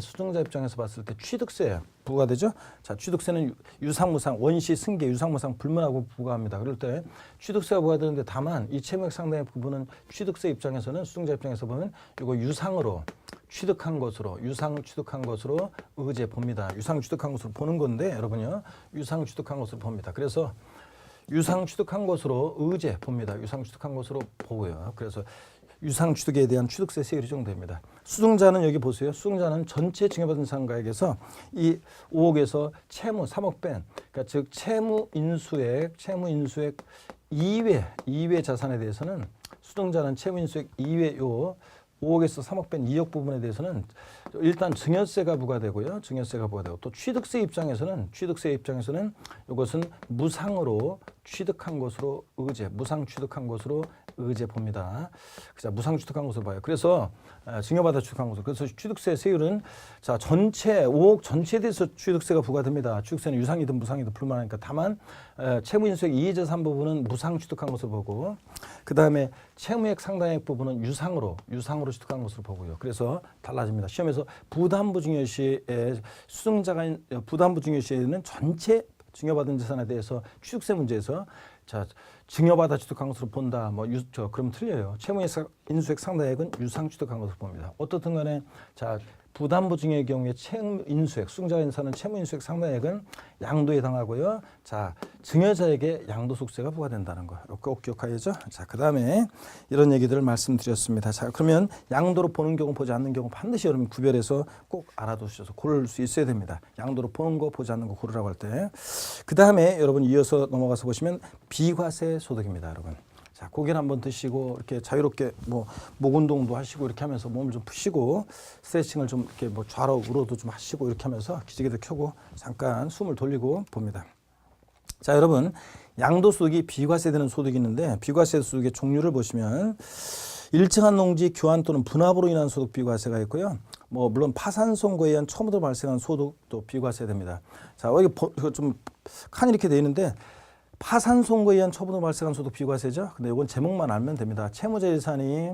취득세 부과되죠. 자 취득세는 유상무상 원시 승계 유상무상 불문하고 부과합니다. 그럴 때 취득세가 부과되는데 다만 이 채무액 상당의 부분은 취득세 입장에서는 수증자 입장에서 보면 이거 유상 취득한 것으로 의제 봅니다. 유상 취득한 것으로 보는 건데 여러분요 유상 취득한 것으로 봅니다. 그래서 유상 취득한 것으로 의제 봅니다. 유상 취득한 것으로 보고요. 그래서 유상 취득에 대한 취득세 세율이 적용됩니다. 수증자는 여기 보세요. 수증자는 전체 증여받은 상가액에서 이 5억에서 채무 3억 뺀, 그러니까 즉 채무 인수액 이외 자산에 대해서는 수증자는 채무 인수액 이외 요 5억에서 3억 뺀 2억 부분에 대해서는 일단 증여세가 부과되고요. 증여세가 부과되고 또 취득세 입장에서는 이것은 무상으로 취득한 것으로 의제, 무상 취득한 것으로 의제 봅니다. 자, 무상 취득한 것으로 봐요. 그래서 증여받아 취득한 것으로. 그래서 취득세 세율은 자 전체 5억 전체에 대해서 취득세가 부과됩니다. 취득세는 유상이든 무상이든 불문하니까 다만 채무인수액 이해자산 부분은 무상 취득한 것으로 보고 그 다음에 채무액 상당액 부분은 유상으로 취득한 것으로 보고요. 그래서 달라집니다. 시험에서 부담부 증여시에 수증자가 부담부 증여시에는 전체 증여받은 재산에 대해서 취득세 문제에서 자 증여받아 취득한 것으로 본다. 그럼 틀려요. 채무인수액 상당액은 유상 취득한 것으로 봅니다. 어떻든 간에 자 부담부 증여의 경우에 채무인수액, 수증자가 인수하는 채무인수액 상당액은 양도에 해당하고요. 자 증여자에게 양도소득세가 부과된다는 거 꼭 기억하야죠. 자 그다음에 이런 얘기들을 말씀드렸습니다. 자 그러면 양도로 보는 경우 보지 않는 경우 반드시 여러분 구별해서 꼭 알아두셔서 고를 수 있어야 됩니다. 양도로 보는 거 보지 않는 거 고르라고 할 때. 그다음에 여러분 이어서 넘어가서 보시면 비과세 소득입니다, 여러분. 자, 고개를 한번 드시고 이렇게 자유롭게 목 운동도 하시고 이렇게 하면서 몸을 좀 푸시고 스트레칭을 좀 이렇게 좌로 우로도 좀 하시고 이렇게 하면서 기지개도 켜고 잠깐 숨을 돌리고 봅니다. 자, 여러분 양도소득이 비과세되는 소득이 있는데 비과세 소득의 종류를 보시면 일정한 농지 교환 또는 분합으로 인한 소득 비과세가 있고요. 물론 파산 선고에 의한 처음부터 발생한 소득도 비과세됩니다. 자, 여기 좀 칸이 이렇게 돼 있는데 파산 선고에 의한 처분으로 발생한 소득 비과세죠. 근데 이건 제목만 알면 됩니다. 채무재산이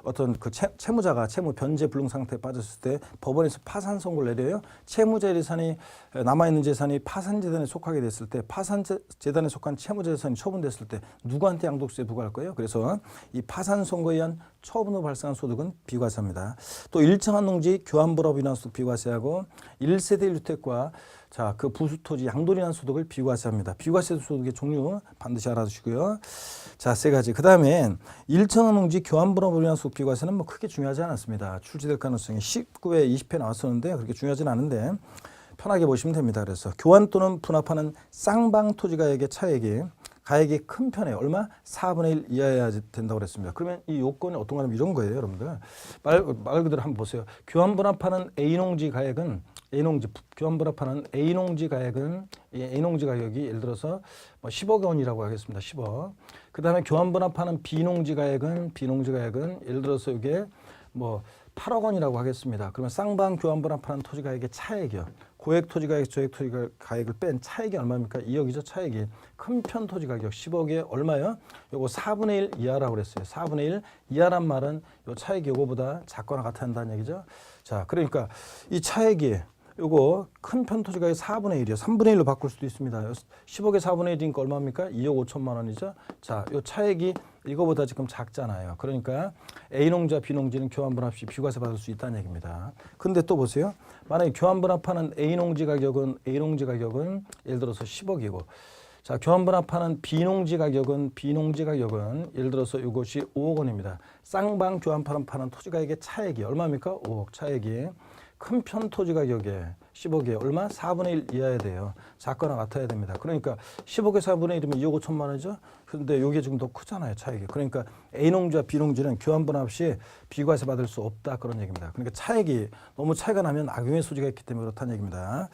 어떤 그 채무자가 채무 변제 불능 상태에 빠졌을 때 법원에서 파산 선고를 내려요. 채무재산이 남아있는 재산이 파산재단에 속하게 됐을 때 파산재단에 속한 채무재산이 처분됐을 때 누구한테 양도세 부과할 거예요? 그래서 이 파산 선고에 의한 처분으로 발생한 소득은 비과세입니다. 또 일정한 농지 교환불합으로 인한 소득 비과세하고 1세대 1주택과 자, 그 부수토지 양도로 인한 소득을 비과세합니다. 비과세 소득의 종류 반드시 알아두시고요. 자, 세 가지. 그 다음에 일정한 농지 교환불합으로 인한 소득 비과세는 크게 중요하지 않았습니다. 출제될 가능성이 19회, 20회 나왔었는데 그렇게 중요하지는 않은데 편하게 보시면 됩니다. 그래서 교환 또는 분합하는 쌍방 토지가액의 차액이 가액이 큰 편에 얼마? 4분의 1 이하여야 된다고 그랬습니다. 그러면 이 요건이 어떤가 하면 이런 거예요, 여러분들. 말 그대로 한번 보세요. 교환분합하는 A농지 가액은 교환분합하는 A농지 가액은 이 A농지 가격이 예를 들어서 뭐 10억 원이라고 하겠습니다. 10억. 그다음에 교환분합하는 B농지 가액은 예를 들어서 이게 뭐 8억 원이라고 하겠습니다. 그러면 쌍방 교환분합하는 토지 가액의 차액이요. 고액 토지 가액, 저액 토지 가액을 뺀 차액이 얼마입니까? 2억이죠, 차액이. 큰 편 토지 가격 10억에 얼마요? 요거 4분의 1 이하라고 그랬어요. 4분의 1 이하란 말은 요 차액이 요거보다 작거나 같아야 한다는 얘기죠. 자, 그러니까 이 차액이 요거 큰 편 토지 가격 4분의 1이요. 3분의 1로 바꿀 수도 있습니다. 10억에 4분의 1이니까 얼마입니까? 2억 5천만 원이죠. 자, 요 차액이 이거보다 지금 작잖아요. 그러니까 A농지와 B농지는 교환분합 시 비과세 받을 수 있다는 얘기입니다. 근데 또 보세요. 만약에 교환분합하는 A농지 가격은 예를 들어서 10억이고 자, 교환분합하는 B농지 가격은 예를 들어서 이것이 5억 원입니다. 쌍방 교환분합하는 토지 가격의 차액이 얼마입니까? 5억 차액이. 큰 편 토지 가격에 10억에 얼마? 4분의 1 이하야 돼요. 작거나 같아야 됩니다. 그러니까 10억에 4분의 1이면 2억 5천만 원이죠. 그런데 이게 지금 더 크잖아요, 차액이. 그러니까 A농지와 B농지는 교환분합 시 비과세 받을 수 없다 그런 얘기입니다. 그러니까 차액이 너무 차이가 나면 악용의 소지가 있기 때문에 그렇다는 얘기입니다.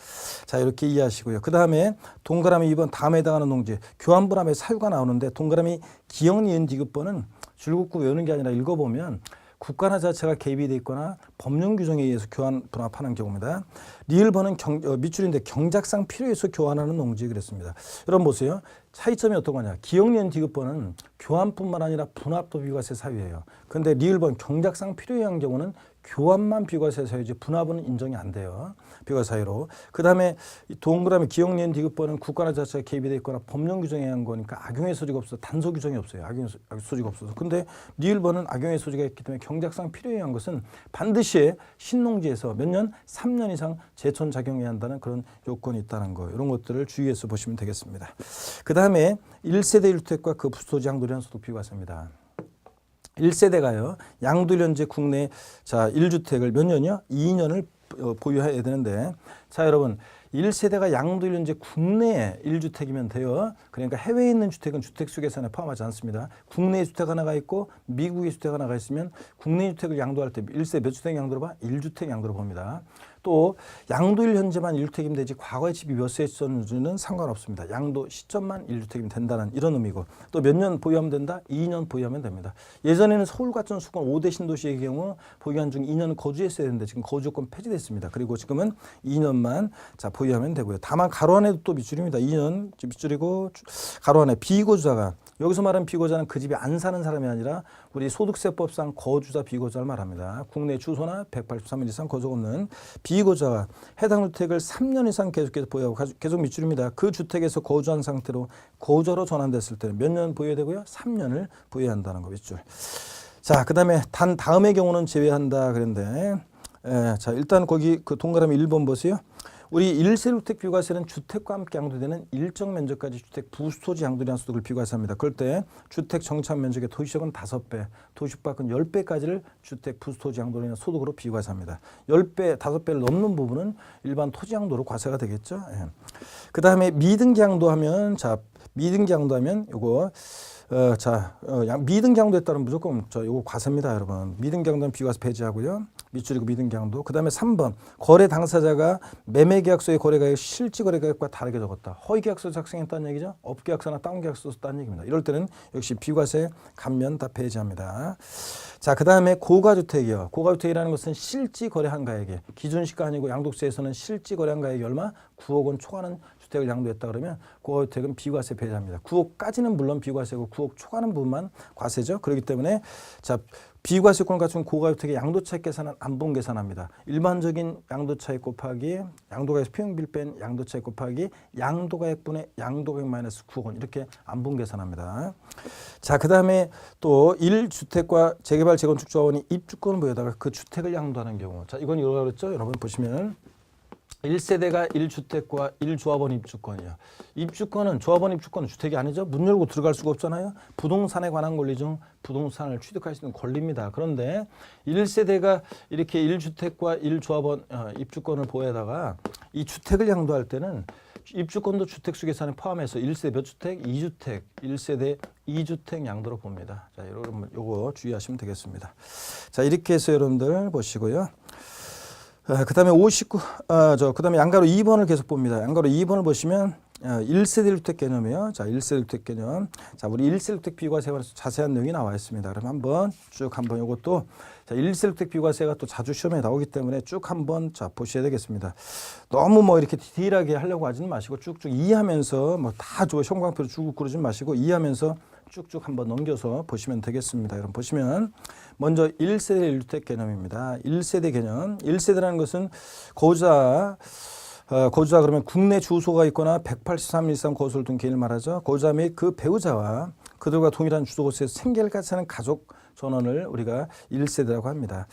자, 이렇게 이해하시고요. 그 다음에 동그라미 2번 다음에 해당하는 농지 교환분합의 사유가 나오는데 동그라미 기역 니은 디귿번은 줄긋고 외우는 게 아니라 읽어보면 국가나 자체가 개입이 돼 있거나 법령 규정에 의해서 교환 분합하는 경우입니다. 리을번은 밑줄인데 경작상 필요에 의해서 교환하는 농지 그랬습니다. 여러분 보세요. 차이점이 어떤 거냐. 기역니은 디귿번은 교환뿐만 아니라 분합도 비과세 사유예요. 그런데 리을번 경작상 필요에 의한 경우는 교환만 비과세 사유지 분합은 인정이 안 돼요. 비과세 사유로. 그 다음에 동그라미 기역니은 디귿번은 국가나 자체가 개입이 돼 있거나 법령 규정에 의한 거니까 악용의 소지가 없어서 단서 규정이 없어요. 악용의 소지가 없어서. 근데 리을번은 악용의 소지가 있기 때문에 경작상 필요에 의한 것은 반드시 신농지에서 몇 년? 3년 이상 제천 작용해야 한다는 그런 요건이 있다는 거. 이런 것들을 주의해서 보시면 되겠습니다. 그 다음에 1세대 1주택과 그 부수토지 양도련 소득 비과세입니다. 1세대가요. 양도일현재 국내 자 1주택을 몇 년이요? 2년을 보유해야 되는데 자 여러분 1세대가 양도일현재 국내에 1주택이면 돼요. 그러니까 해외에 있는 주택은 주택수 계산에 포함하지 않습니다. 국내에 주택 하나가 있고 미국에 주택 하나가 있으면 국내 주택을 양도할 때 1세 몇 주택 양도로 봐? 1주택 양도로 봅니다. 또 양도일 현재만 1주택이면 되지 과거의 집이 몇 세에 있었는지는 상관없습니다. 양도 시점만 1주택이면 된다는 이런 의미고 또 몇 년 보유하면 된다? 2년 보유하면 됩니다. 예전에는 서울 같은 수도권 5대 신도시의 경우 보유한 중 2년 거주했어야 되는데 지금 거주요건 폐지됐습니다. 그리고 지금은 2년만 자 보유하면 되고요. 다만 가로 안에도 또 밑줄입니다. 2년 밑줄이고 가로 안에 비거주자가 여기서 말하는 비거주자는 그 집에 안 사는 사람이 아니라 우리 소득세법상 거주자 비거주자를 말합니다. 국내 주소나 183일 이상 거주가 없는 비거주자가 해당 주택을 3년 이상 계속해서 보유하고 계속 밑줄입니다. 그 주택에서 거주한 상태로 거주로 전환됐을 때는 몇 년 보유해야 되고요? 3년을 보유해야 한다는 거 밑줄. 자, 그다음에 단 다음의 경우는 제외한다 그랬는데 자 일단 거기 그 동그라미 1번 보세요. 우리 1세주택 비과세는 주택과 함께 양도되는 일정 면적까지 주택 부수토지 양도량 소득을 비과세합니다. 그럴 때 주택 정착 면적의 도시적은 5배, 도시 밖은 10배까지를 주택 부수토지 양도량 소득으로 비과세합니다. 10배, 5배를 넘는 부분은 일반 토지 양도로 과세가 되겠죠. 예. 그 다음에 미등기 양도하면 미등기 양도하면 요거 미등기 양도에 따른 무조건 요거 과세입니다, 여러분. 미등기 양도는 비과세 폐지하고요. 밑줄이고 미등기 양도. 그 다음에 3번 거래 당사자가 매매계약서의 거래가액 실질거래가액과 다르게 적었다. 허위계약서 작성했다는 얘기죠. 업계약서나 다운계약서 썼다는 얘기입니다. 이럴 때는 역시 비과세 감면 다 폐지합니다. 자, 그 다음에 고가주택이요. 고가주택이라는 것은 실질거래한 가액이 기준시가 아니고 양도세에서는 실질거래한 가액이 얼마? 9억 원 초과하는 주택을 양도했다 그러면 고가주택은 비과세 폐지합니다. 9억까지는 물론 비과세고 9억 초과하는 부분만 과세죠. 그렇기 때문에 자 비과세권을 갖춘 고가주택의 양도차익 계산은 안본 계산합니다. 일반적인 양도차익 곱하기 양도가액 평균비를 뺀 양도차익 곱하기 양도가액분의 양도가액 마이너스 9억 원 이렇게 안본 계산합니다. 자, 그 다음에 또 1주택과 재개발 재건축 조합원이 입주권을 보여다가 그 주택을 양도하는 경우 자 이건 이거라고 그랬죠. 여러분 보시면 1세대가 1주택과 1조합원 입주권이요. 입주권은 조합원 입주권은 주택이 아니죠. 문 열고 들어갈 수가 없잖아요. 부동산에 관한 권리 중 부동산을 취득할 수 있는 권리입니다. 그런데 1세대가 이렇게 1주택과 1조합원 입주권을 보여다가 이 주택을 양도할 때는 입주권도 주택수 계산에 포함해서 1세대 몇 주택? 2주택, 1세대 2주택 양도로 봅니다. 자, 여러분 요거 주의하시면 되겠습니다. 자, 이렇게 해서 여러분들 보시고요. 그다음에 59, 그다음에 양가로 2번을 계속 봅니다. 양가로 2번을 보시면 1세대 주택 개념이요. 자, 1세대 주택 개념. 자, 우리 1세대 주택 비과세에 관해서 자세한 내용이 나와 있습니다. 그럼 한번 쭉 한번 요것도 자, 1세대 주택 비과세가 또 자주 시험에 나오기 때문에 쭉 한번 자, 보셔야 되겠습니다. 너무 뭐 이렇게 디테일하게 하려고 하지는 마시고 쭉쭉 이해하면서 뭐 다 형광표로 쭉 그러지 마시고 이해하면서 쭉쭉 한번 넘겨서 보시면 되겠습니다. 여러분 보시면 먼저 1세대 1주택 개념입니다. 1세대 개념. 1세대라는 것은 거주자 그러면 국내 주소가 있거나 183일 이상 거주를 둔 개인을 말하죠. 거주자 및 그 배우자와 그들과 동일한 주소 곳에서 생계를 같이 하는 가족 전원을 우리가 1세대라고 합니다.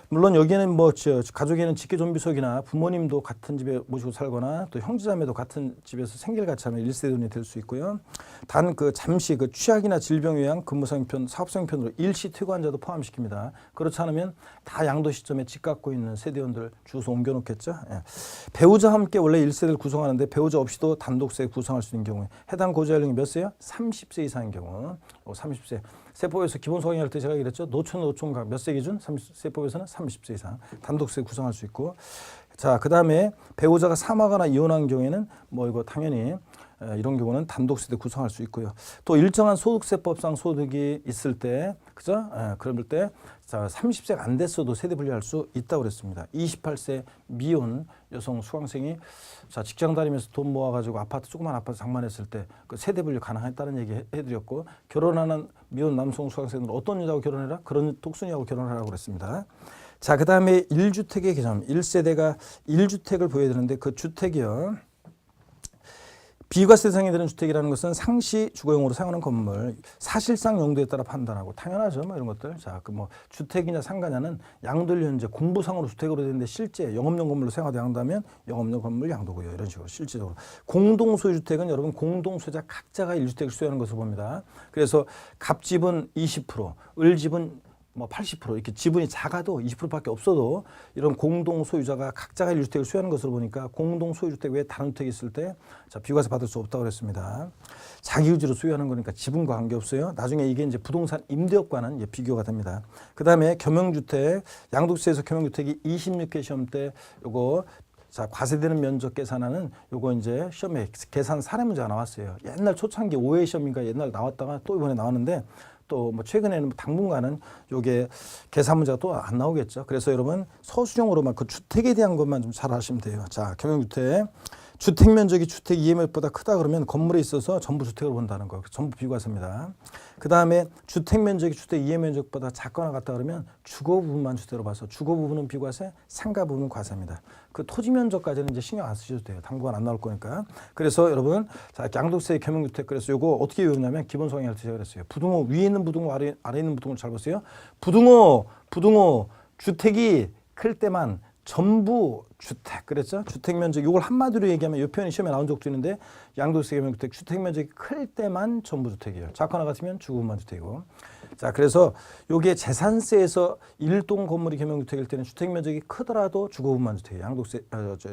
물론 여기에는 뭐 가족에는 직계존비속이나 부모님도 같은 집에 모시고 살거나 또 형제자매도 같은 집에서 생계를 같이 하면 1세대원이 될 수 있고요. 단 그 잠시 그 취약이나 질병 요양, 근무상편, 사업상편으로 일시 퇴거한 자도 포함시킵니다. 그렇지 않으면 다 양도 시점에 집 갖고 있는 세대원들 주소 옮겨놓겠죠. 예. 배우자와 함께 원래 1세대를 구성하는데 배우자 없이도 단독세 구성할 수 있는 경우에 해당 거주 연령이 몇 세요? 30세 이상인 경우. 30세. 세법에서 기본 소강할 때 제가 그랬죠. 노총각 몇 세 기준? 세법에서는 30세 이상 단독세 구성할 수 있고. 자, 그다음에 배우자가 사망하거나 이혼한 경우에는 뭐 이거 당연히 이런 경우는 단독세대 구성할 수 있고요. 또 일정한 소득세법상 소득이 있을 때, 그죠? 그럴 때, 자, 30세가 안 됐어도 세대 분리할 수 있다고 그랬습니다. 28세 미혼 여성 수강생이 자, 직장 다니면서 돈 모아가지고 조그만 아파트 장만했을 때 그 세대 분리 가능했다는 얘기 해드렸고, 결혼하는 미혼 남성 수강생들은 어떤 여자하고 결혼해라? 그런 독순이하고 결혼하라고 그랬습니다. 자, 그 다음에 1주택의 개념, 1세대가 1주택을 보여야 되는데 그 주택이요. 비과세 대상이 되는 주택이라는 것은 상시 주거용으로 사용하는 건물, 사실상 용도에 따라 판단하고 당연하죠, 뭐 이런 것들. 자, 그 뭐 주택이냐 상가냐는 양도를 현재 공부상으로 주택으로 되는데 실제 영업용 건물로 생활도 양도하면 영업용 건물 양도고요. 이런 식으로 실질적으로 공동소유 주택은 여러분 공동소유자 각자가 1주택을 소유하는 것을 봅니다. 그래서 갑집은 20%, 을집은 뭐 80% 이렇게 지분이 작아도 20%밖에 없어도 이런 공동 소유자가 각자가 1주택을 소유하는 것으로 보니까 공동 소유주택 외에 다른 주택이 있을 때 자, 비과세 받을 수 없다고 그랬습니다. 자기 의지로 소유하는 거니까 지분과 관계없어요. 나중에 이게 이제 부동산 임대업과는 이제 비교가 됩니다. 그다음에 겸용주택, 양도세에서 겸용주택이 26회 시험 때 요거 자, 과세되는 면적 계산하는 요거 이제 시험에 계산 사례 문제가 나왔어요. 옛날 초창기 5회 시험인가 옛날 나왔다가 또 이번에 나왔는데 또 뭐 최근에는 당분간은 요게 계산 문제가 또 안 나오겠죠. 그래서 여러분 서술형으로만 그 주택에 대한 것만 좀 잘 하시면 돼요. 자, 겸용주택. 주택 면적이 주택 이해면적보다 크다 그러면 건물에 있어서 전부 주택으로 본다는 거. 전부 비과세입니다. 그 다음에 주택 면적이 주택 이해면적보다 작거나 같다 그러면 주거 부분만 주택으로 봐서 주거 부분은 비과세, 상가 부분은 과세입니다. 그 토지 면적까지는 이제 신경 안 쓰셔도 돼요. 당분간 안 나올 거니까. 그래서 여러분 자, 양도세 겸용주택 그래서 요거 어떻게 외우냐면 기본 소강할 때 제가 그랬어요. 부등호 위에 있는 부등호 아래 있는 부등호 잘 보세요. 부등호 주택이 클 때만 전부 주택 그랬죠? 주택 면적 이걸 한마디로 얘기하면 이 표현이 시험에 나온 적도 있는데 양도세 겸용주택 주택 면적이 클 때만 전부 주택이에요. 작거나 같으면 주거만 주택이고. 자, 그래서 요게 재산세에서 일동 건물이 겸용주택일 때는 주택 면적이 크더라도 주거분만 주택이에요. 양도세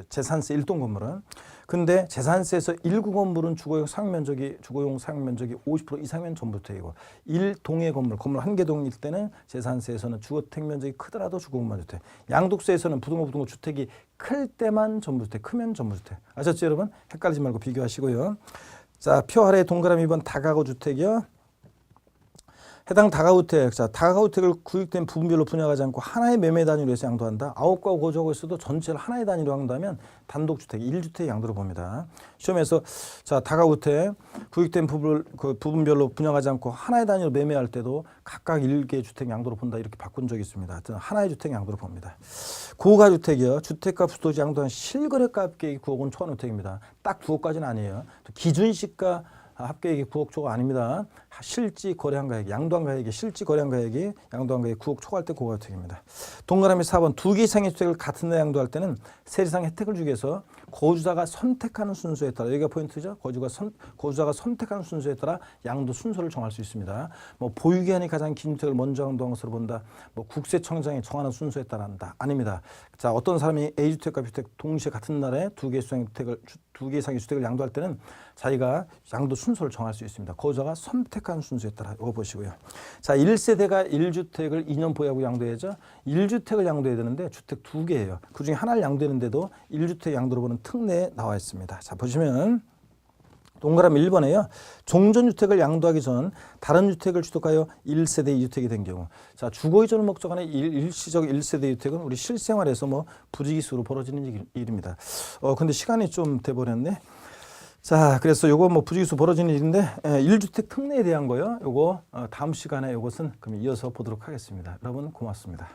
재산세 일동 건물은. 근데 재산세에서 1구 건물은 주거용 사용 면적이 50% 이상이면 전부 주택이고 1동의 건물 한 개 동일 때는 재산세에서는 주거택 면적이 크더라도 주거분만 주택. 양도세에서는 부등호 주택이 클 때만 전부 주택, 크면 전부 주택. 아셨죠, 여러분? 헷갈리지 말고 비교하시고요. 자, 표 아래 동그라미 2번 다가구 주택이요. 해당 다가구택, 자, 다가구택을 구획된 부분별로 분양하지 않고 하나의 매매 단위로 해서 양도한다. 9가구 거주하고 있어도 전체를 하나의 단위로 양도하면 단독주택, 1주택 양도로 봅니다. 시험에서 자, 다가구택 구획된 부분별로 분양하지 않고 하나의 단위로 매매할 때도 각각 1개의 주택 양도로 본다. 이렇게 바꾼 적이 있습니다. 하여튼 하나의 주택 양도로 봅니다. 고가주택이요. 주택값 수도지 양도한 실거래가 합계액이 9억 원 초과주택입니다. 딱 9억까지는 아니에요. 또 기준시가 합계액이 9억 초가 아닙니다. 실지 거래한 가액, 양도한 가액이 실지 거래한 가액이 양도한 가액 9억 초과할 때 고가주택입니다. 동그라미 4번 두 개 이상의 주택을 같은 날 양도할 때는 세리상 혜택을 주기 위해서 거주자가 선택하는 순서에 따라 여기가 포인트죠. 거주자가 선택하는 순서에 따라 양도 순서를 정할 수 있습니다. 뭐 보유기한이 가장 긴 주택을 먼저 양도한 것으로 본다. 뭐 국세청장이 정하는 순서에 따라 한다. 아닙니다. 자, 어떤 사람이 A주택과 B주택 동시에 같은 날에 두 개 이상의 주택을 양도할 때는 자기가 양도 순서를 정할 수 있습니다. 거주자가 선택한 순서에 따라 이거 보시고요. 자, 1세대가 1주택을 2년 보유하고 양도해야죠. 1주택을 양도해야 되는데 주택 2개예요. 그중에 하나를 양도했는데도 1주택 양도로 보는 특례에 나와 있습니다. 자, 보시면 동그라미 1번에요. 종전주택을 양도하기 전 다른 주택을 취득하여 1세대 2주택이 된 경우. 자, 주거이전을 목적하는 일시적 1세대 2주택은 우리 실생활에서 뭐 부지기수로 벌어지는 일입니다. 근데 시간이 좀 돼버렸네. 자, 그래서 요거 뭐 부지기수 벌어지는 일인데 1주택 특례에 대한 거요. 요거 다음 시간에 요것은 그럼 이어서 보도록 하겠습니다. 여러분 고맙습니다.